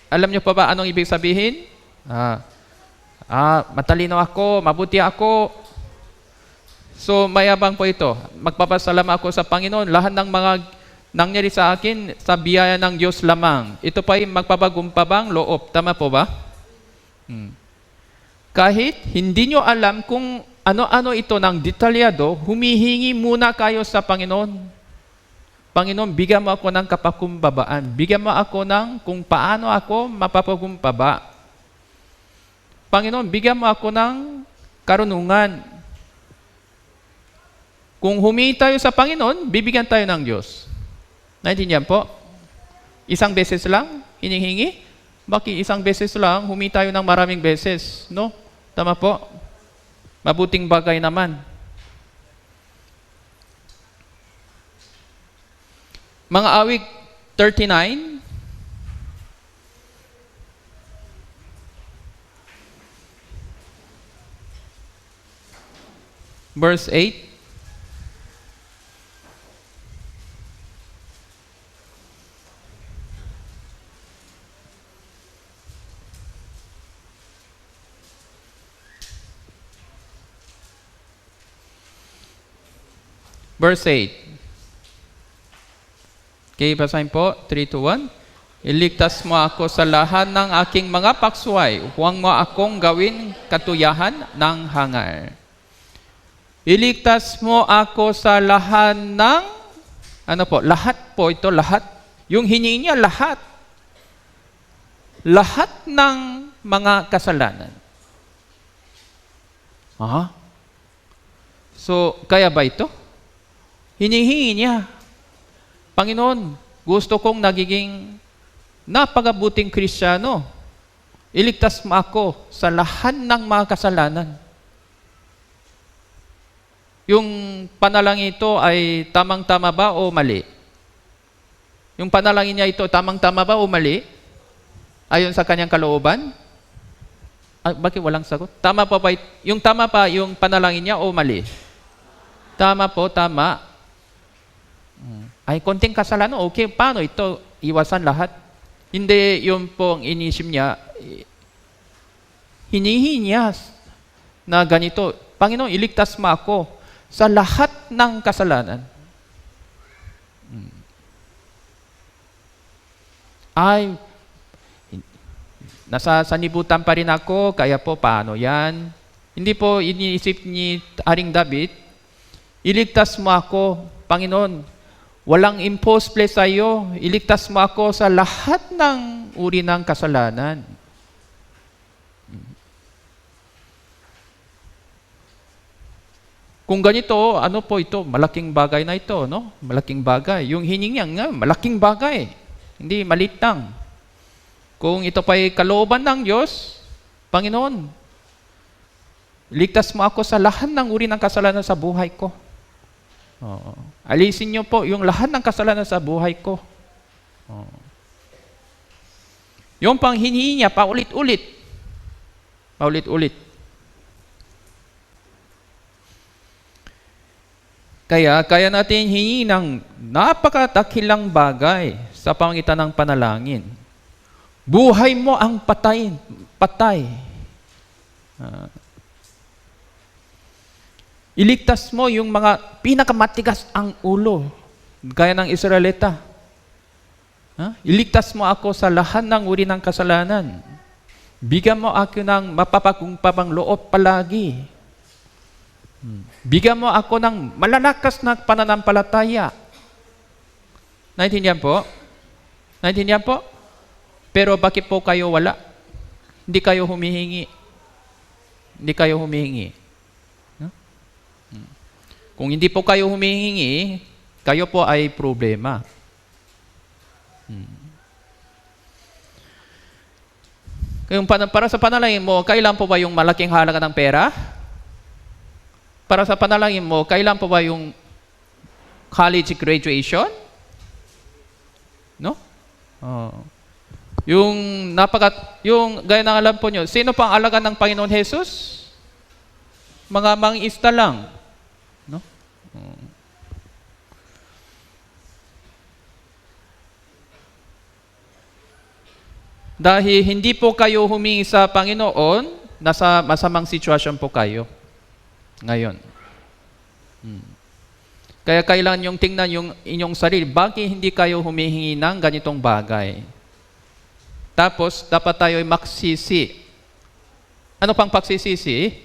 alam nyo pa ba anong ibig sabihin? Matalino ako, mabuti ako. So, mayabang po ito. Magpapasalamat ako sa Panginoon. Lahat ng mga nangyari sa akin, sa biyaya ng Diyos lamang. Ito pa yung magpapagumpabang loob. Tama po ba? Kahit hindi nyo alam kung ano-ano ito ng detalyado, humihingi muna kayo sa Panginoon. Panginoon, bigyan mo ako ng kapakumbabaan. Bigyan mo ako ng kung paano ako mapapagumpaba. Panginoon, bigyan mo ako ng karunungan. Kung humingi tayo sa Panginoon, bibigyan tayo ng Diyos. Naintindihan po? Isang beses lang, hinihingi? Bakit isang beses lang, humingi tayo ng maraming beses? No? Tama po? Mabuting bagay naman. Mga awig 39, verse 8. Verse 8. Okay, basahin po. 3, 2, 1. Iligtas mo ako sa lahat ng aking mga paksway. Huwag mo akong gawin katuyahan ng hangar. Iligtas mo ako sa lahat ng, ano po, lahat po ito, lahat. Yung hiningi niya, lahat. Lahat ng mga kasalanan. So, kaya ba ito? Hinihingi niya. Panginoon, gusto kong nagiging napakabuting Kristiyano. Iligtas mo ako sa lahat ng mga kasalanan. Yung panalangin ito ay tamang-tama ba o mali? Yung panalangin niya ito, tamang-tama ba o mali? Ayon sa kanyang kalooban? Bakit walang sagot? Tama pa ba? Yung tama pa yung panalangin niya o mali? Tama po, tama. Ay, konting kasalanan, okay, paano ito? Iwasan lahat. Hindi yung pong inisip niya, hinihingi niya na ganito, Panginoon, iligtas mo ako sa lahat ng kasalanan. Ay, nasa sanibutan pa rin ako, kaya po paano yan? Hindi po iniisip ni Haring David, iligtas mo ako, Panginoon, walang impossible sa iyo. Iligtas mo ako sa lahat ng uri ng kasalanan. Kung ganito, ano po ito? Malaking bagay na ito, no? Malaking bagay. Yung hiningi nga, malaking bagay. Hindi, maliit lang. Kung ito pa'y kalooban ng Diyos, Panginoon, iligtas mo ako sa lahat ng uri ng kasalanan sa buhay ko. Alisin niyo po yung lahat ng kasalanan sa buhay ko. Yung panghingi niya, paulit-ulit. Paulit-ulit. Kaya natin hingi ng napakadakilang bagay sa pamagitan ng panalangin. Buhay mo ang patay. Iligtas mo yung mga pinakamatigas ang ulo, gaya ng Israelita. Iligtas mo ako sa lahat ng uri ng kasalanan. Bigyan mo ako ng mapapagpapang loob palagi. Bigyan mo ako ng malalakas na pananampalataya. Naintindihan po? Naintindihan po? Pero bakit po kayo wala? Hindi kayo humihingi. Hindi kayo humihingi. Kung hindi po kayo humihingi, kayo po ay problema. Para sa panalangin mo, kailan po ba yung malaking halaga ng pera? Para sa panalangin mo, kailan po ba yung college graduation? No? Yung gaya ng alam po nyo, sino pang alaga ng Panginoon Jesus? Mga mangingisda lang. No? Dahil hindi po kayo humingi sa Panginoon, nasa masamang sitwasyon po kayo ngayon. Kaya kailangan yung tingnan yung inyong sarili. Bakit hindi kayo humihingi ng ganitong bagay? Tapos, dapat tayo ay magsisi. Ano pang pagsisisi?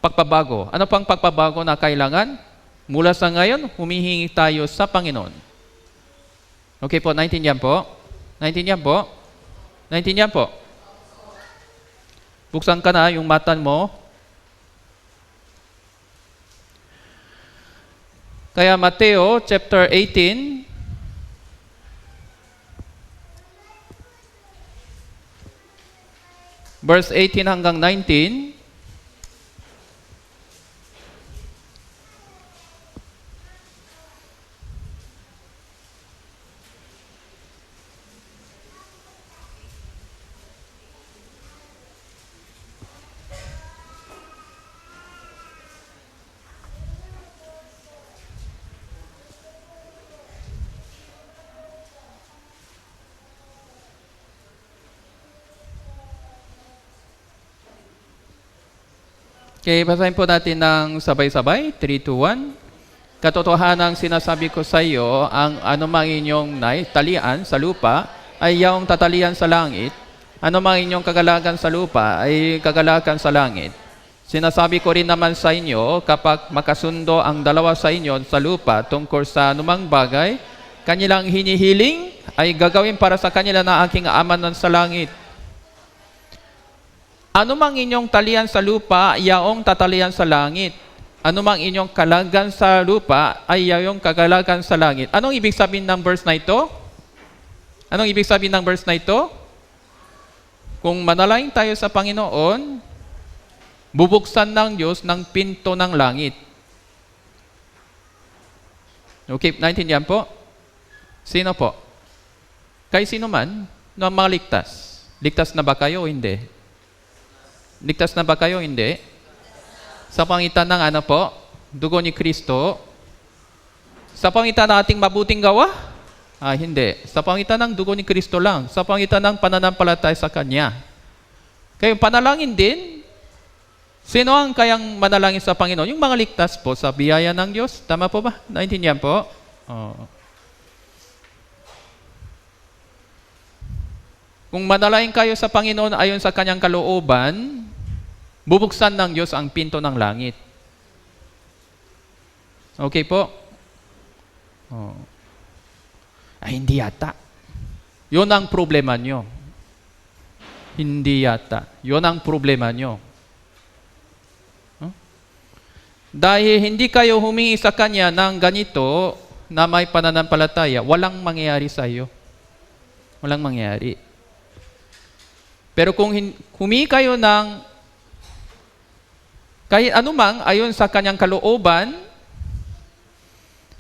Pagpabago. Ano pang pagpabago na kailangan? Mula sa ngayon, humihingi tayo sa Panginoon. Okay po, naintindihan po? Naintindihan po? Naintindihan po? Buksan ka na yung mata mo. Kaya Mateo chapter 18, verse 18 hanggang 19. Okay, basahin po natin ng sabay-sabay. 3, 2, 1. Katotohanan sinasabi ko sa iyo, ang anumang inyong talian sa lupa ay iyong tatalian sa langit. Anumang inyong kagalakan sa lupa ay kagalakan sa langit. Sinasabi ko rin naman sa inyo, kapag makasundo ang dalawa sa inyo sa lupa tungkol sa anumang bagay, kanilang hinihiling ay gagawin para sa kanila na aking Ama nan sa langit. Anumang inyong talian sa lupa, yaong tatalian sa langit. Anumang inyong kalagan sa lupa, ay yaong kagalagan sa langit. Anong ibig sabihin ng verse na ito? Anong ibig sabihin ng verse na ito? Kung manalangin tayo sa Panginoon, bubuksan ng Diyos ng pinto ng langit. Okay, naintindihan po? Sino po? Kay sino man na mga ligtas. Ligtas na ba kayo o hindi? Ligtas na ba kayo? Hindi. Sa pangitan ng ano po? Dugo ni Kristo. Sa pangitan ng ating mabuting gawa? Hindi. Sa pangitan ng dugo ni Kristo lang. Sa pangitan ng pananampalataya sa Kanya. Kaya panalangin din, sino ang kayang manalangin sa Panginoon? Yung mga ligtas po sa biyaya ng Diyos. Tama po ba? Naintindihan po? Kung manalangin kayo sa Panginoon ayon sa Kanyang kalooban, bubuksan ng Diyos ang pinto ng langit. Okay po? Hindi yata. Yun ang problema nyo. Hindi yata. Yun ang problema nyo. Dahil hindi kayo humingi sa Kanya ng ganito na may pananampalataya, walang mangyayari sa iyo. Walang mangyayari. Pero kung humingi kayo ng kahit anumang ayon sa Kanyang kalooban,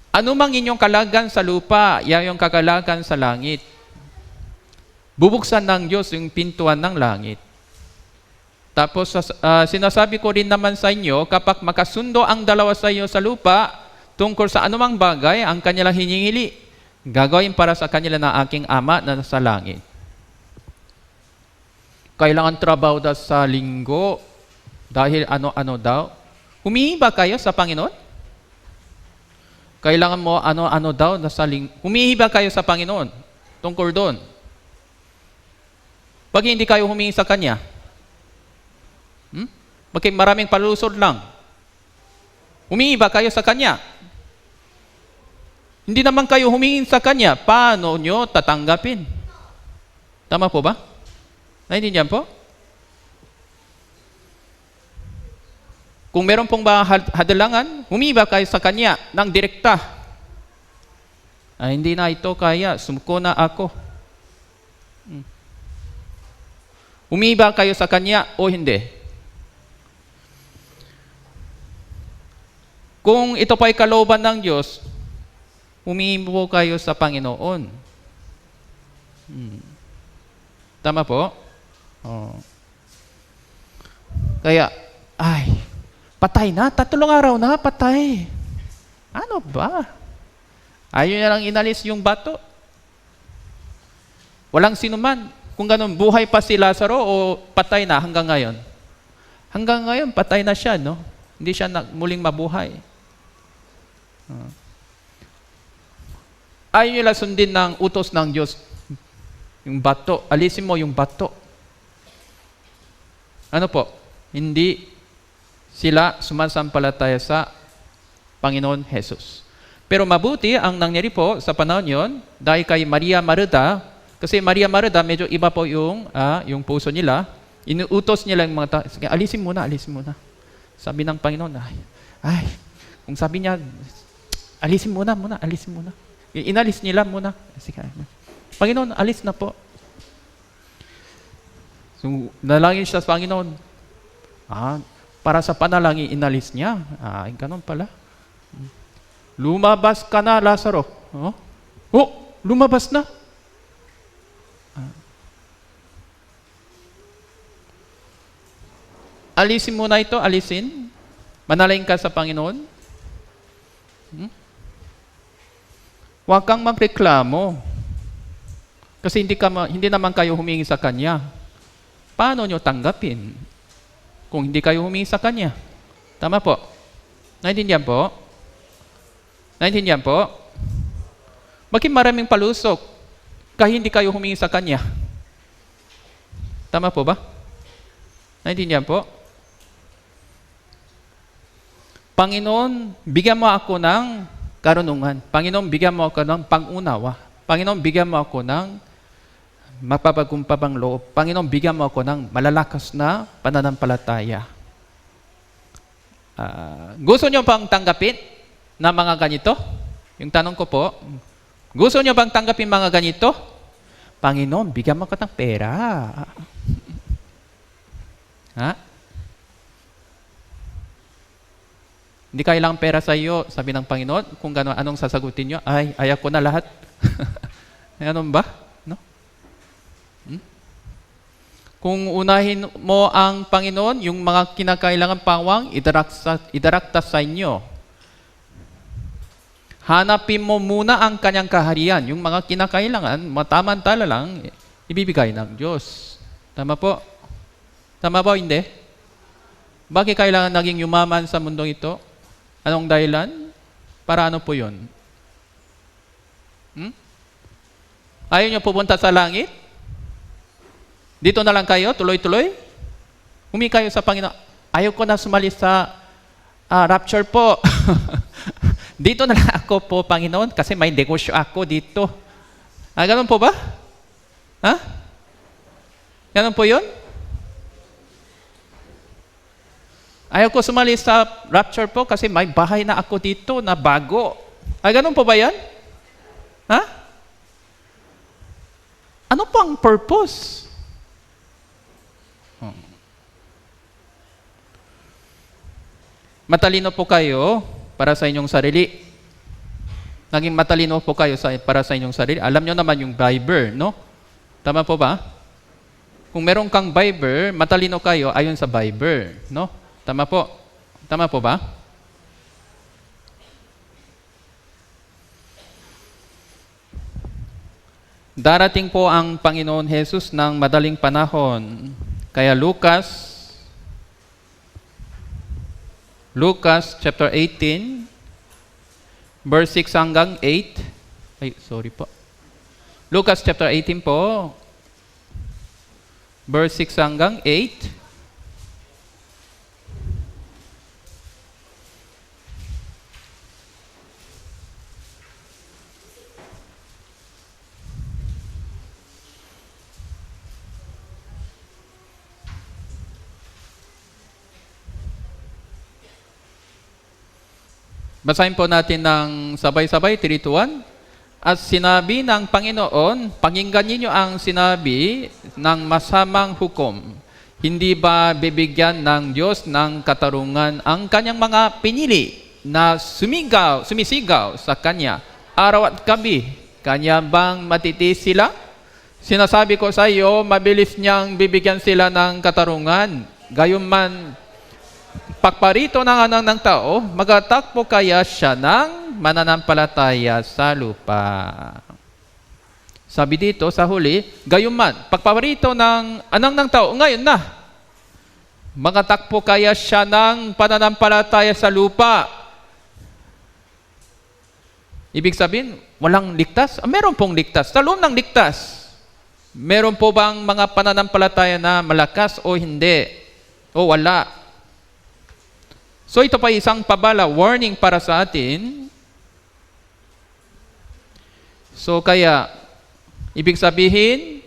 anumang inyong kalagan sa lupa, yung kagalakan sa langit. bubuksan ng Diyos yung pintuan ng langit. Tapos sinasabi ko rin naman sa inyo, kapag makasundo ang dalawa sa inyo sa lupa, tungkol sa anumang bagay ang kanilang hinihili, gagawin para sa kanila ng aking Ama na nasa langit. Kailangan trabaho daw sa linggo, dahil ano-ano daw. Humingi ba kayo sa Panginoon? Kailangan mo ano-ano daw nasa linggo. Humingi ba kayo sa Panginoon tungkol doon? Pag hindi kayo humingi sa Kanya, bakit maraming palusod lang? Humingi ba kayo sa Kanya? Hindi naman kayo humingi sa Kanya, paano nyo tatanggapin? Tama po ba? Naintindihan po? Kung meron pong hadalangan, humingi ba kayo sa Kanya ng direkta? Hindi na ito kaya, sumuko na ako. Humingi ba kayo sa Kanya o hindi? Kung ito pa ay kalooban ng Diyos, humingi po kayo sa Panginoon. Tama po? Kaya, patay na, 3 araw na, patay. Ano ba? Ayaw niya lang inalis yung bato. Walang sinuman. Kung ganun, buhay pa si Lazaro o patay na hanggang ngayon? Hanggang ngayon, patay na siya, no? Hindi siya muling mabuhay. Ayaw nila sundin ng utos ng Diyos. Yung bato, alisin mo yung bato. Ano po? Hindi sila sumasampalataya sa Panginoon Jesus. Pero mabuti ang nangyari po sa panahon yon dahil kay Maria Marta, kasi Maria Marta medyo iba po yung puso nila. Inuutos nila yung mga tao, alisin muna. Sabi ng Panginoon, kung sabi niya, alisin muna. Inalis nila muna. Sige, Panginoon, alis na po. So, nalangin siya sa Panginoon. Para sa panalangin, inalis niya. Ganun pala. Lumabas ka na, Lazaro. Lumabas na. Alisin muna ito, alisin. Manalangin ka sa Panginoon. Huwag kang magreklamo. Kasi hindi naman kayo humingi sa Kanya. Paano nyo tanggapin kung hindi kayo humingi sa Kanya? Tama po? Naintindihan po? Bakit maraming palusok kahit hindi kayo humingi sa Kanya? Tama po ba? Naintindihan po? Panginoon, bigyan mo ako ng karunungan. Panginoon, bigyan mo ako ng pangunawa. Panginoon, bigyan mo ako ng mapapagumpabang loob. Panginoon, bigyan mo ako ng malalakas na pananampalataya. Gusto nyo bang tanggapin na mga ganito? Yung tanong ko po, gusto nyo bang tanggapin mga ganito? Panginoon, bigyan mo ako ng pera. Hindi kailangang pera sa iyo, sabi ng Panginoon. Kung gano'n, anong sasagutin nyo? Ayaw ko na lahat. Ganun ba? No? Kung unahin mo ang Panginoon, yung mga kinakailangan pawang, idarakta sa inyo. Hanapin mo muna ang Kanyang kaharian. Yung mga kinakailangan, matamantala lang, ibibigay ng Diyos. Tama po? Tama ba o hindi? Bakit kailangan naging yumaman sa mundong ito? Anong dahilan? Para ano po yun? Ayaw nyo pupunta sa langit? Dito na lang kayo, tuloy-tuloy? Humingi kayo sa Panginoon. Ayaw ko na sumali sa rapture po. Dito na lang ako po, Panginoon, kasi may negosyo ako dito. Ganun po ba? Ganun po yun? Ayaw ko sumali sa rapture po kasi may bahay na ako dito na bago. Ganun po ba yan? Ano po ang purpose? Matalino po kayo para sa inyong sarili. Naging matalino po kayo para sa inyong sarili. Alam nyo naman yung Bible, no? Tama po ba? Kung meron kang Viber, matalino kayo ayon sa Viber, no? Tama po. Tama po ba? Darating po ang Panginoon Jesus ng madaling panahon. Kaya Lucas chapter 18, verse 6 hanggang 8. Ay, sorry po. Lucas chapter 18 po, verse 6 hanggang 8. Basahin po natin ng sabay-sabay, 3, 2, 1. At sinabi ng Panginoon, pakinggan ninyo ang sinabi ng masamang hukom. Hindi ba bibigyan ng Diyos ng katarungan ang kanyang mga pinili na sumisigaw sa Kanya araw at gabi? Kanya bang matitis sila? Sinasabi ko sa iyo, mabilis niyang bibigyan sila ng katarungan. Gayunman, pagparito ng anak ng tao, magatakbo kaya siya ng mananampalataya sa lupa. Sabi dito sa huli, gayunman, pagparito ng anak ng tao, ngayon na, magatakbo kaya siya ng pananampalataya sa lupa. Ibig sabihin, walang ligtas? Meron pong ligtas. Sa loob ng ligtas, meron po bang mga pananampalataya na malakas o hindi? O wala? So ito pa isang pabala, warning para sa atin. So kaya, ibig sabihin,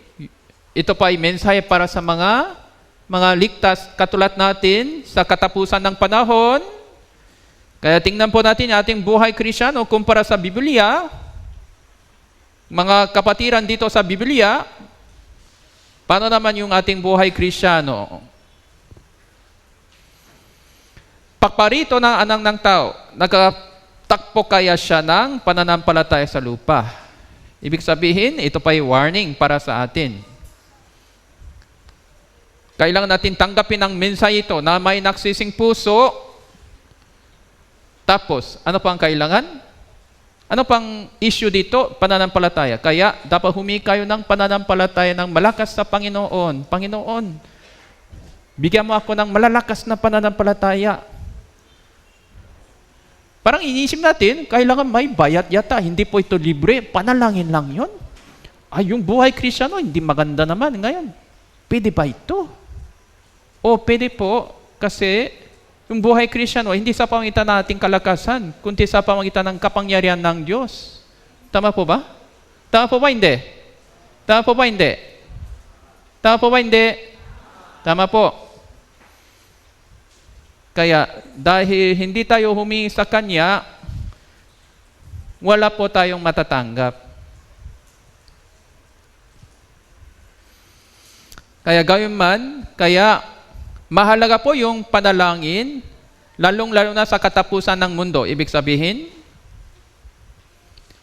ito pa ay mensahe para sa mga ligtas katulad natin sa katapusan ng panahon. Kaya tingnan po natin yung ating buhay Kristyano kumpara sa Biblia. Mga kapatiran dito sa Biblia, paano naman yung ating buhay Kristyano? Pagparito ng anak ng tao, nagtakpo kaya siya ng pananampalataya sa lupa. Ibig sabihin, ito pa yung warning para sa atin. Kailangan natin tanggapin ang mensahe ito na may nagsising puso. Tapos, ano pa ang kailangan? Ano pang issue dito? Pananampalataya. Kaya, dapat humingi kayo ng pananampalataya ng malakas sa Panginoon. Panginoon, bigyan mo ako ng malalakas na pananampalataya. Parang inisip natin, kailangan may bayad yata. Hindi po ito libre. Panalangin lang yon. Ay, yung buhay Kristyano, hindi maganda naman ngayon. Pwede ba ito? O pwede po, kasi yung buhay Kristyano, hindi sa pamagitan ng ating kalakasan, kundi sa pamagitan ng kapangyarihan ng Diyos. Tama po ba? Tama po ba hindi? Tama po ba hindi? Tama po ba hindi? Tama po. Kaya dahil hindi tayo humingi sa Kanya, wala po tayong matatanggap. Kaya gayon man, kaya mahalaga po yung panalangin, lalong-lalo na sa katapusan ng mundo. Ibig sabihin,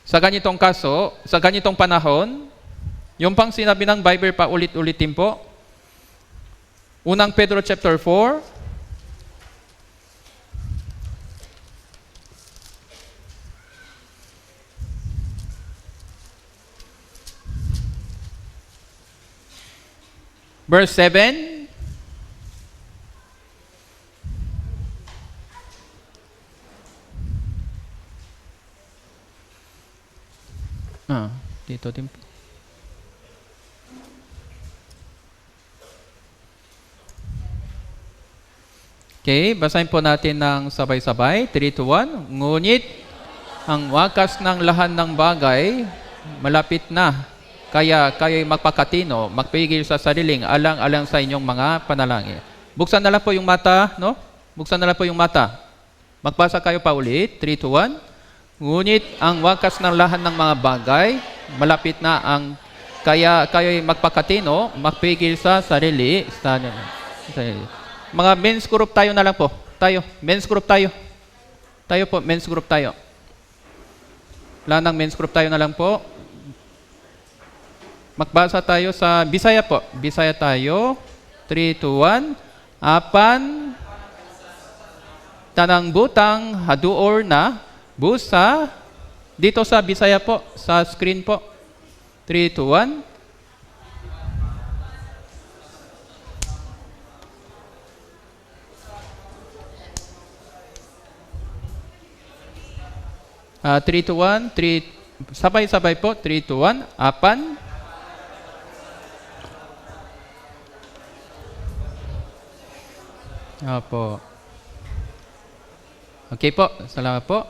sa ganitong kaso, sa ganitong panahon, yung pang sinabi ng Bible pa ulit-ulitin po, unang Pedro chapter 4, verse 7. Dito din po. Okay, basahin po natin ng sabay-sabay. 3, 2, 1. Ngunit ang wakas ng lahat ng bagay malapit na. Kaya kayo'y magpakatino, magpigil sa sariling alang-alang sa inyong mga panalangin. Buksan na lang po yung mata, no? Buksan na lang po yung mata. Magbasa kayo pa ulit. 3, 2, 1. Ngunit ang wakas ng lahat ng mga bagay, malapit na ang kaya kayo'y magpakatino, magpigil sa sarili. Mga men's group tayo na lang po. Tayo, men's group tayo. Tayo po, men's group tayo. Wala ng men's group tayo na lang po. Magbasa tayo sa Bisaya po. Bisaya tayo. 3, 2, 1. Apan tanang butang haduor na busa. Dito sa Bisaya po, sa screen po. 3, 2, 1. 3, 2, 1. Sabay-sabay po. 3, 2, 1. Apan. Opo. Okay po. Salamat po.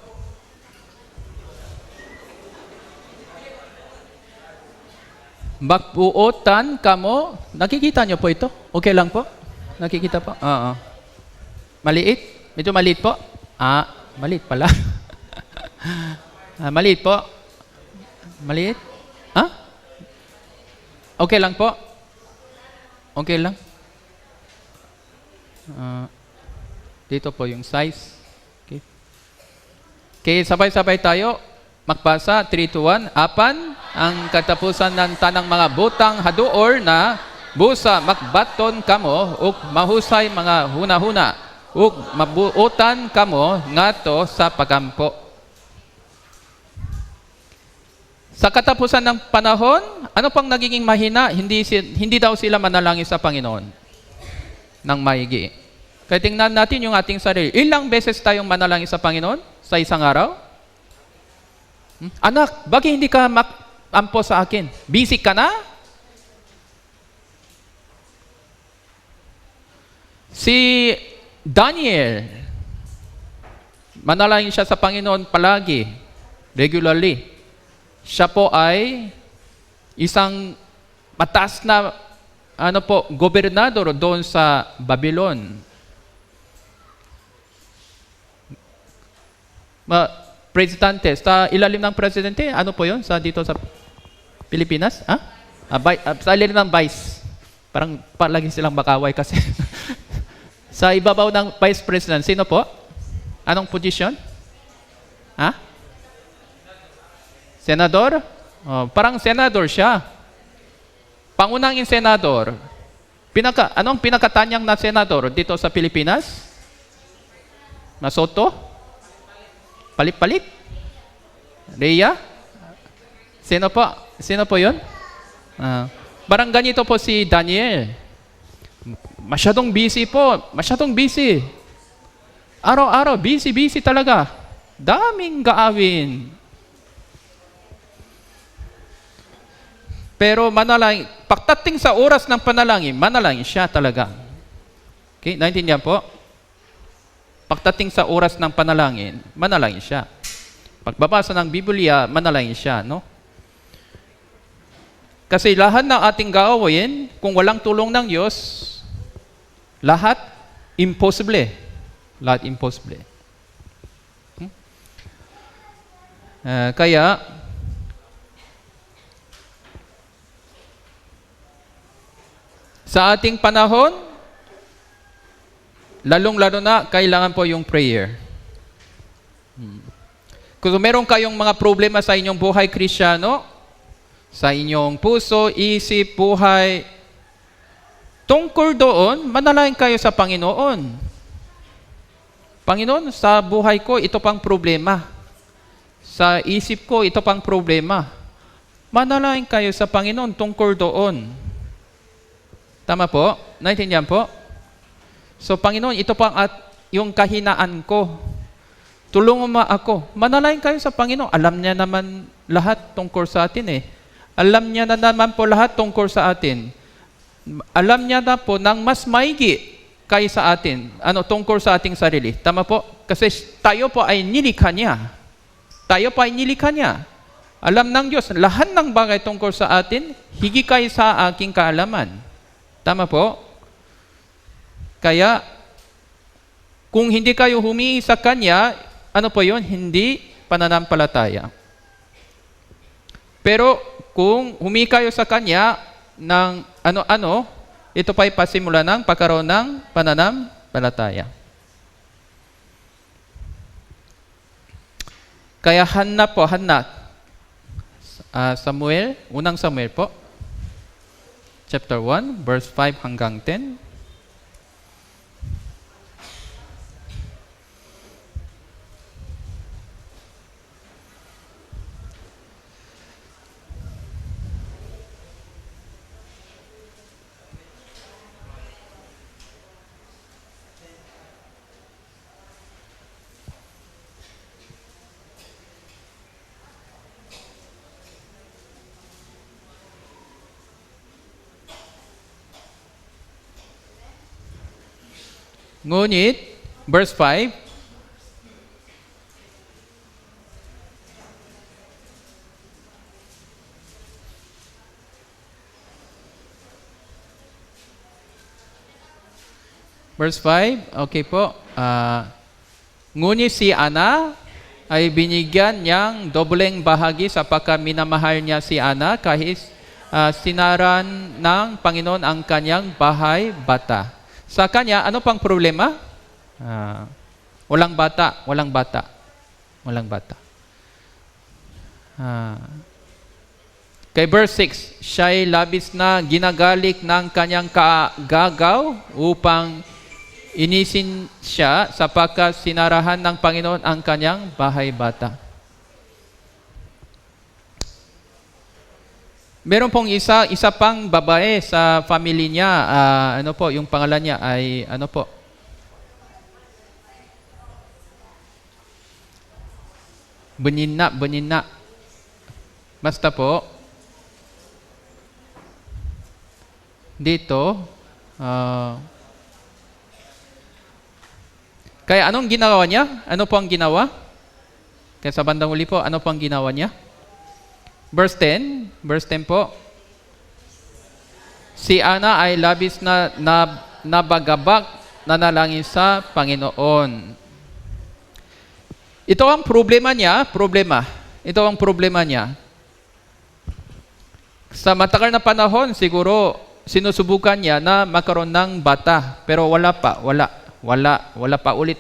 Magbuotan kamo. Nakikita nyo po ito? Okay lang po? Nakikita po? Oo. Maliit? Medyo maliit po? Maliit pala. Maliit po? Maliit? Okay lang po? Okay lang? Dito po yung size. Okay. Okay, sabay-sabay tayo. Magbasa, 3, 2, 1. Apan, ang katapusan ng tanang mga butang haduor na busa makbaton kamo ug mahusay mga huna-huna ug mabuotan kamo ngadto sa pagampo. Sa katapusan ng panahon, ano pang nagiging mahina? Hindi daw sila manalangin sa Panginoon ng maigi. Kaya tingnan natin yung ating sarili. Ilang beses tayong manalangin sa Panginoon sa isang araw? Anak, bakit hindi ka ampo sa akin? Busy ka na? Si Daniel, manalangin siya sa Panginoon palagi, regularly. Siya po ay isang mataas na gobernador doon sa Babylon. Presidente, sa ilalim ng presidente, ano po yun dito sa Pilipinas? Sa ilalim ng vice. Parang palagi silang makaway kasi. Sa ibabaw ng vice president, sino po? Anong position? Senador? Parang senador siya. Pangunahing senador. Anong pinakatanyang na senador dito sa Pilipinas? Masoto? Palit-palit? Rhea? Sino po? Sino po yun? Parang ganito po si Daniel. Masyadong busy po. Masyadong busy. Araw-araw, busy talaga. Daming gaawin. Pero manalangin, pagdating sa oras ng panalangin, manalangin siya talaga. Okay, naintindihan po? Pagdating sa oras ng panalangin, manalangin siya. Pagbabasa ng Biblia, manalangin siya, no? Kasi lahat ng ating gawin, kung walang tulong ng Diyos, lahat imposible. Lahat imposible. Kaya, sa ating panahon, lalong-lalo na, kailangan po yung prayer. Kung meron kayong mga problema sa inyong buhay Kristiyano, sa inyong puso, isip, buhay, tungkol doon, manalangin kayo sa Panginoon. Panginoon, sa buhay ko, ito pang problema. Sa isip ko, ito pang problema. Manalangin kayo sa Panginoon tungkol doon. Tama po? Naintindihan po? So, Panginoon, ito pang yung kahinaan ko. Tulungan mo ako. Manalangin kayo sa Panginoon. Alam niya naman lahat tungkol sa atin eh. Alam niya na naman po lahat tungkol sa atin. Alam niya na po ng mas maigi kaysa atin. Tungkol sa ating sarili. Tama po? Kasi tayo po ay nilikha niya. Tayo po ay nilikha niya. Alam ng Diyos, lahat ng bagay tungkol sa atin, higi kayo sa aking kaalaman. Tama po? Kaya, kung hindi kayo humingi sa Kanya, ano po yun? Hindi pananampalataya. Pero, kung humingi kayo sa Kanya ng ano-ano, ito pa'y pasimula ng pagkaroon ng pananampalataya. Kaya Hannah po, Hannah. Samuel, unang Samuel po. chapter 1, verse 5 hanggang 10. Ngunit, verse 5, okay po. Ngunit si Ana ay binigyan niyang dobleng bahagi sapagkat minamahal niya si Ana kahit sinaran ng Panginoon ang kanyang bahay bata. Sa kanya, ano pang problema? Walang bata. Kay verse 6, siya'y labis na ginagalik ng kanyang kaagagaw upang inisin siya sapagkat sinarahan ng Panginoon ang kanyang bahay bata. Meron pong isa pang babae sa family niya. Yung pangalan niya ay Benina. Basta po, dito, kaya anong ginawa niya? Ano po ang ginawa? Kaya sa bandang huli po, ano po ang ginawa niya? Verse 10 po. Si Ana ay labis na nabagabak nanalangin sa Panginoon. Ito ang problema niya. Sa matagal na panahon, siguro sinusubukan niya na magkaroon ng bata. Pero wala pa ulit.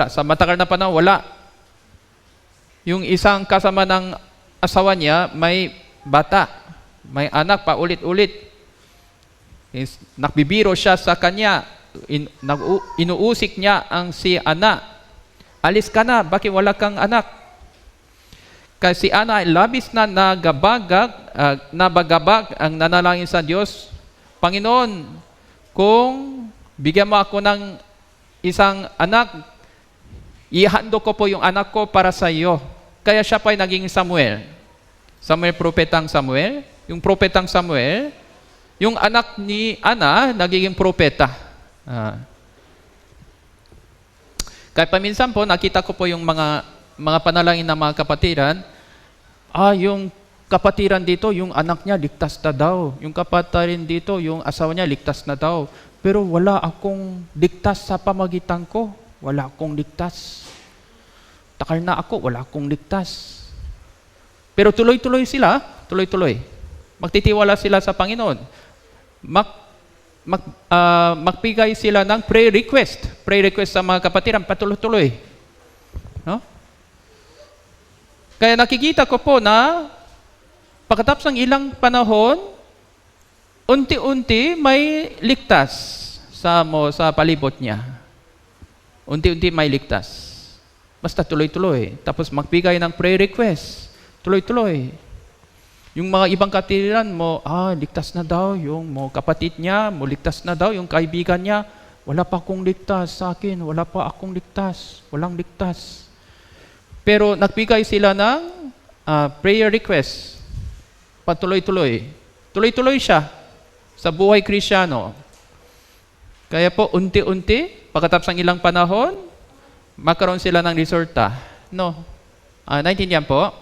Sa matagal na panahon, wala. Yung isang kasama ng asawa niya may bata, may anak pa ulit-ulit. Nakbibiro siya sa kanya, inuusik niya ang si Ana. Alis ka na, bakit wala kang anak? Kasi si Ana ay labis na nabagabag ang nanalangin sa Diyos. Panginoon, kung bigyan mo ako ng isang anak, ihandog ko po yung anak ko para sa iyo. Kaya siya pa ay naging Samuel. Propetang Samuel. Yung propetang Samuel, yung anak ni Ana, nagiging propeta. Kaya paminsan po, nakita ko po yung mga panalangin ng mga kapatiran. Yung kapatiran dito, yung anak niya, ligtas na daw. Yung kapatiran dito, yung asawa niya, ligtas na daw. Pero wala akong ligtas sa pamagitan ko. Wala akong ligtas. Takal na ako, wala akong ligtas. Pero tuloy-tuloy sila, magtitiwala sila sa Panginoon. Magbigay sila ng prayer request sa mga kapatiran, patuloy-tuloy. No? Kaya nakikita ko po na pagkatapos ng ilang panahon, unti-unti may ligtas sa palibot niya. Unti-unti may ligtas. Basta tuloy-tuloy. Tapos magbigay ng prayer request. Tuloy-tuloy. Yung mga ibang kapatiran mo, ligtas na daw. Yung mga kapatid niya, ligtas na daw. Yung kaibigan niya, wala pa akong ligtas sa akin. Wala pa akong ligtas. Walang ligtas. Pero nagbigay sila ng prayer request. Patuloy-tuloy. Tuloy-tuloy siya sa buhay Kristiyano. Kaya po, unti-unti, pagkatapos ng ilang panahon, magkaroon sila ng resulta. No? Naintindihan po?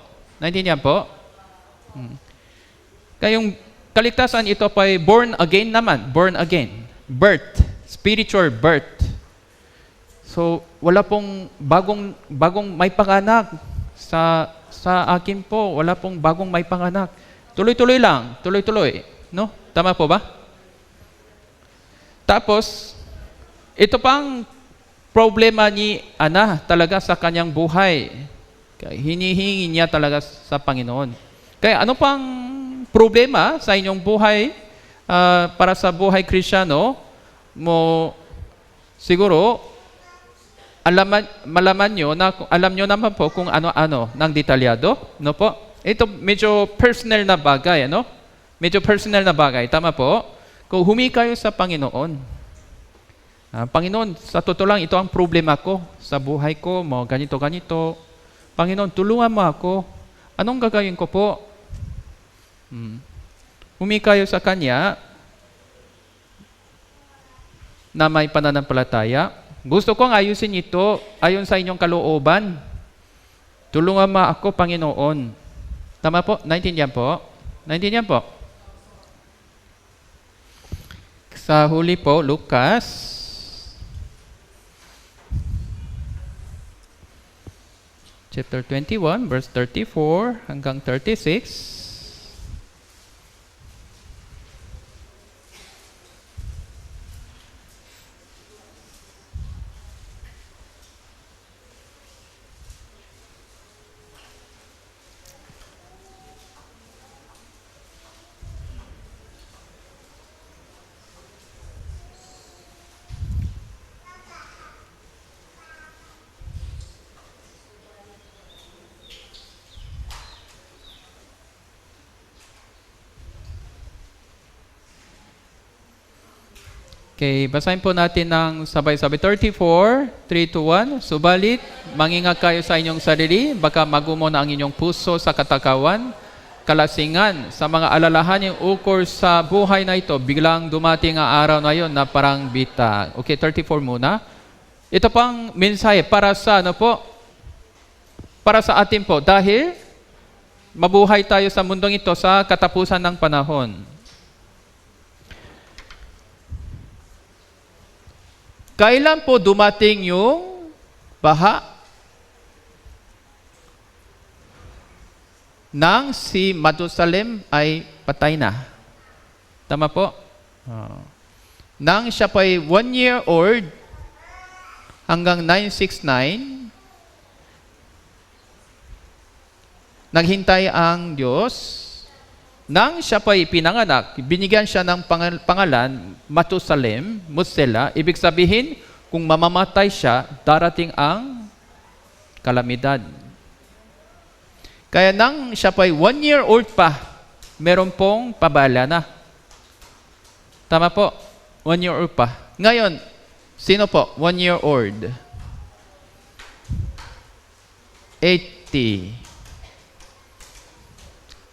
Kaya yung kaligtasan, ito pa ay born again naman. Born again. Birth. Spiritual birth. So, wala pong bagong may panganak sa akin po. Wala pong bagong may panganak. Tuloy-tuloy lang. Tuloy-tuloy. No? Tama po ba? Tapos, ito pang problema ni Ana talaga sa kanyang buhay. Kaya hinihingi niya talaga sa Panginoon. Kaya ano pang problema sa inyong buhay? para sa buhay Kristiyano, siguro, malaman nyo na, alam nyo naman po kung ano-ano ng detalyado, no po? Ito medyo personal na bagay, ano? Medyo personal na bagay, tama po? Kung humingi kayo sa Panginoon, Panginoon, sa totoo lang, ito ang problema ko sa buhay ko, ganito. Panginoon, tulungan mo ako. Anong gagawin ko po? Humingi kayo sa Kanya na may pananampalataya. Gusto kong ayusin ito ayon sa inyong kalooban. Tulungan mo ako, Panginoon. Tama po? Naintindihan po? Naintindihan po? Sa huli po, Lucas chapter 21, verse 34 hanggang 36. Okay, basahin po natin ng sabay-sabay. 34, 3 to 1. Subalit, mangingat kayo sa inyong sarili, baka magumo na ang inyong puso sa katakawan, kalasingan, sa mga alalahaning ukol sa buhay na ito, biglang dumating ang araw na yon na parang bita. Okay, 34 muna. Ito pang mensahe para sa ano po? Para sa atin po, dahil mabuhay tayo sa mundong ito sa katapusan ng panahon. Kailan po dumating yung baha? Nang si Matusalem ay patay na. Tama po? Nang siya po ay 1 year old hanggang 969, naghintay ang Diyos. Nang siya po ay pinanganak, binigyan siya ng pangalan, Matusalem, Musela. Ibig sabihin, kung mamamatay siya, darating ang kalamidad. Kaya nang siya po ay 1 year old pa, meron pong pabala na. Tama po, 1 year old pa. Ngayon, sino po? 1 year old. 80.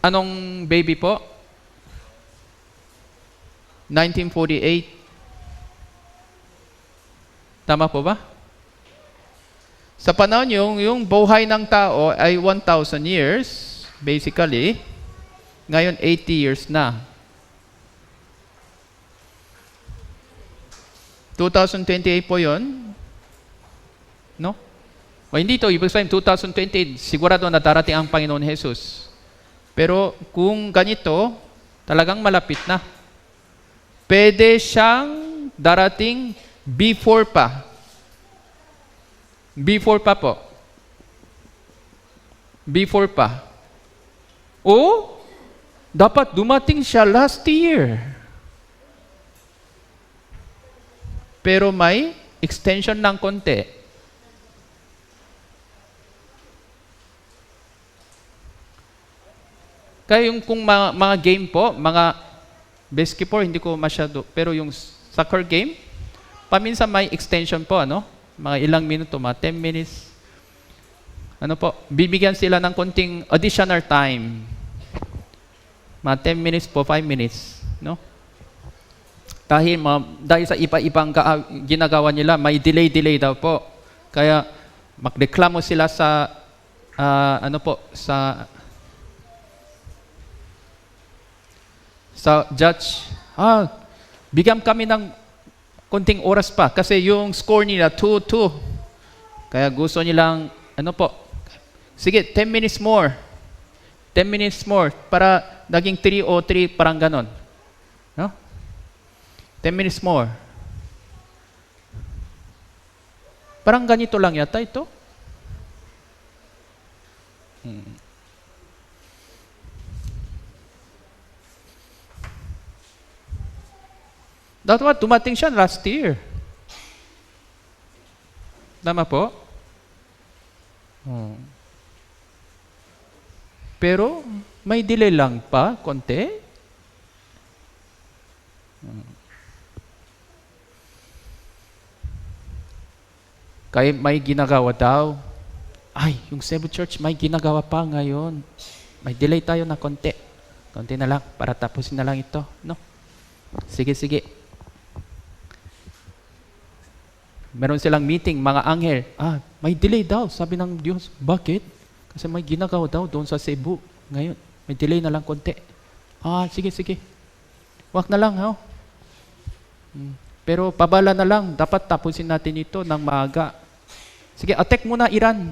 Anong baby po? 1948. Tama po ba? Sa panahon yung buhay ng tao ay 1,000 years, basically. Ngayon, 80 years na. 2028 po yun. No? O hindi to, ibig sabihin 2028, sigurado na darating ang Panginoon Jesus. Pero kung ganito, talagang malapit na. Pwede siyang darating before pa. Before pa po. Before pa. O, dapat dumating siya last year. Pero may extension ng konti. Kaya yung kung mga game po, mga basketball, hindi ko masyado, pero yung soccer game, paminsan may extension po, ano? Mga ilang minuto, mga 10 minutes. Ano po, bibigyan sila ng konting additional time. Mga 10 minutes po, 5 minutes, no? Dahil sa iba-ibang ginagawa nila, may delay daw po. Kaya magreklamo sila sa judge, bigyan kami ng konting oras pa kasi yung score nila 2-2. Kaya gusto nilang, sige, 10 minutes more. 10 minutes more para naging 3-3, parang ganon. No? 10 minutes more. Parang ganito lang yata ito. Dumating siya last year. Tama po? Pero, may delay lang pa, konti. Kaya may ginagawa daw. Ay, yung Cebu Church may ginagawa pa ngayon. May delay tayo na konti. Konti na lang para tapusin na lang ito. No? Sige. Meron silang meeting, mga anghel. May delay daw, sabi ng Diyos. Bakit? Kasi may ginagawa daw doon sa Cebu. Ngayon, may delay na lang konti. Sige. Wag na lang, ha? Pero pabala na lang, dapat tapusin natin ito ng maaga. Sige, attack muna Iran.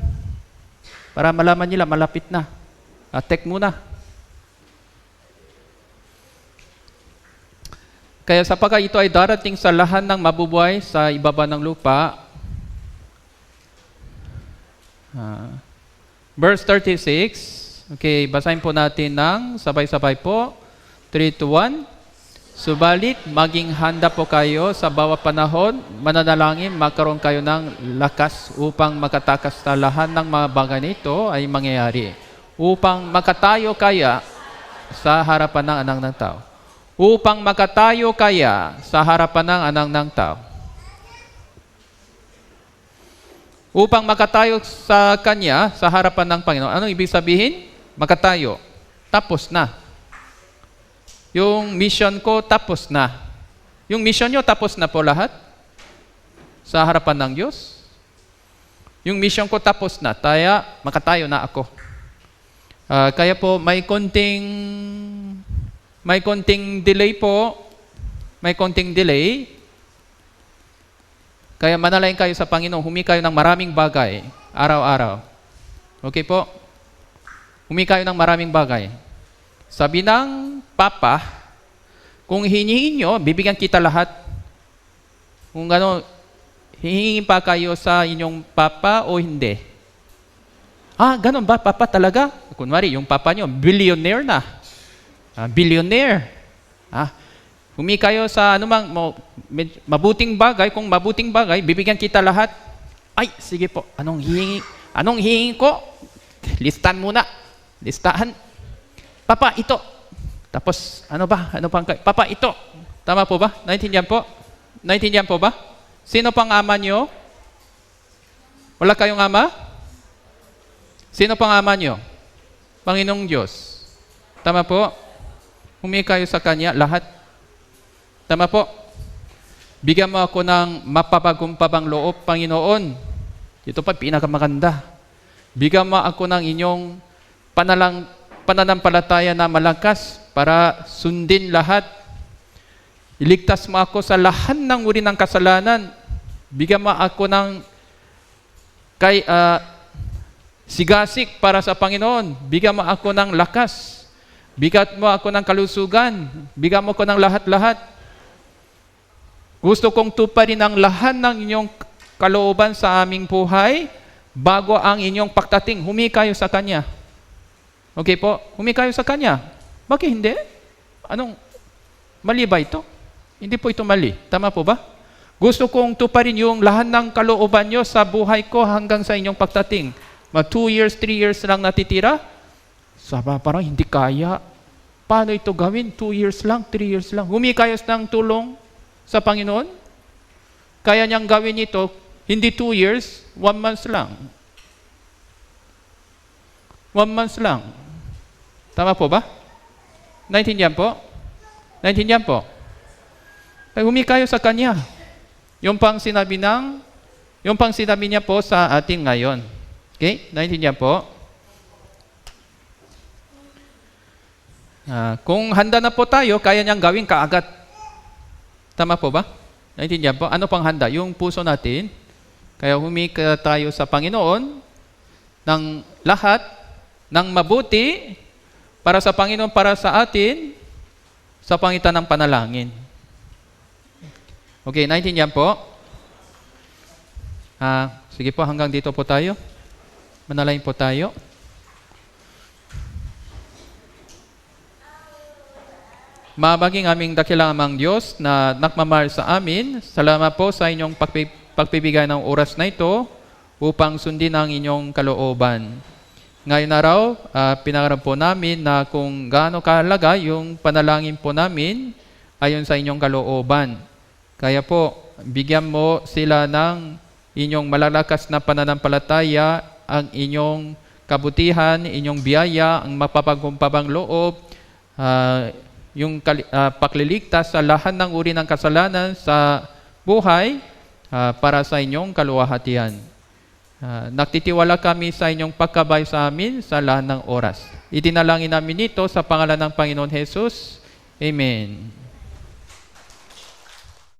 Para malaman nila, malapit na. Attack muna. Kaya sapagkat ito ay darating sa lahat ng mabubuhay sa ibaba ng lupa. Verse 36. Okay, basahin po natin ng sabay-sabay po. 3, 2, 1. Subalit, maging handa po kayo sa bawat panahon, mananalangin, magkaroon kayo ng lakas upang makatakas sa lahat ng mga bagay nito ay mangyayari. Upang makatayo kaya sa harapan ng anak ng tao. Upang makatayo kaya sa harapan ng anak ng tao. Upang makatayo sa Kanya, sa harapan ng Panginoon. Anong ibig sabihin? Makatayo. Tapos na. Yung mission ko, tapos na. Yung mission nyo, tapos na po lahat? Sa harapan ng Diyos? Yung mission ko, tapos na. Makatayo na ako. Kaya po, may konting delay po. May konting delay. Kaya manalain kayo sa Panginoon. Humingi kayo ng maraming bagay. Araw-araw. Okay po? Humingi kayo ng maraming bagay. Sabi ng Papa, kung hinihingi nyo, bibigyan kita lahat. Kung gano'n, hihingin pa kayo sa inyong Papa o hindi? Gano'n ba? Papa talaga? Kunwari, yung Papa nyo, billionaire na. Billionaire. Humingi kayo sa anumang mabuting bagay. Kung mabuting bagay, bibigyan kita lahat. Ay, sige po. Anong hihingi ko? Listan muna. Listahan. Papa, ito. Tapos, Papa, ito. Tama po ba? Naintindihan po ba? Sino pang ama nyo? Wala kayong ama? Sino pang ama nyo? Panginoong Diyos. Tama po? Humingi kayo sa Kanya, lahat. Tama po? Bigyan mo ako ng mapapagumpabang loob, Panginoon. Ito pa, pinakamaganda. Bigyan mo ako ng inyong pananampalataya na malakas para sundin lahat. Iligtas mo ako sa lahat ng uri ng kasalanan. Bigyan mo ako ng sigasik para sa Panginoon. Bigyan mo ako ng lakas. Bigyan mo ako ng kalusugan. Bigyan mo ako ng lahat-lahat. Gusto kong tuparin ang lahat ng inyong kalooban sa aming buhay bago ang inyong pagdating. Humingi kayo sa Kanya. Okay po? Humingi kayo sa Kanya. Bakit hindi? Mali ba ito? Hindi po ito mali. Tama po ba? Gusto kong tuparin yung lahat ng kalooban nyo sa buhay ko hanggang sa inyong pagdating. 2 years, 3 years lang natitira? Parang hindi kaya. Paano ito gawin? 2 years lang, 3 years lang. Humingi kayo ng tulong sa Panginoon? Kaya niyang gawin ito, hindi 2 years, 1 month lang. 1 month lang. Tama po ba? Naintindihan po? Naintindihan po? Kaya humingi kayo sa Kanya. Yung pang sinabi niya po sa atin ngayon. Okay? Naintindihan po? Kung handa na po tayo, kaya niyang gawin kaagad. Tama po ba? Naintindihan po? Ano pang handa? Yung puso natin. Kaya humingi tayo sa Panginoon ng lahat, ng mabuti, para sa Panginoon, para sa atin, sa pangitan ng panalangin. Okay, naintindihan po? Sige po, hanggang dito po tayo. Manalangin po tayo. Mabaging aming dakilang amang Diyos na nakmamahal sa amin, salamat po sa inyong pagpibigay ng oras na ito upang sundin ang inyong kalooban. Ngayon araw, pinangarap po namin na kung gaano kahalaga yung panalangin po namin ayon sa inyong kalooban. Kaya po, bigyan mo sila ng inyong malalakas na pananampalataya, ang inyong kabutihan, inyong biyaya, ang mapapagkumbabang loob, yung pagliligtas sa lahat ng uri ng kasalanan sa buhay para sa inyong kaluwalhatian. Nagtitiwala kami sa inyong pagkabay sa amin sa lahat ng oras. Idinalangin namin ito sa pangalan ng Panginoon Jesus. Amen.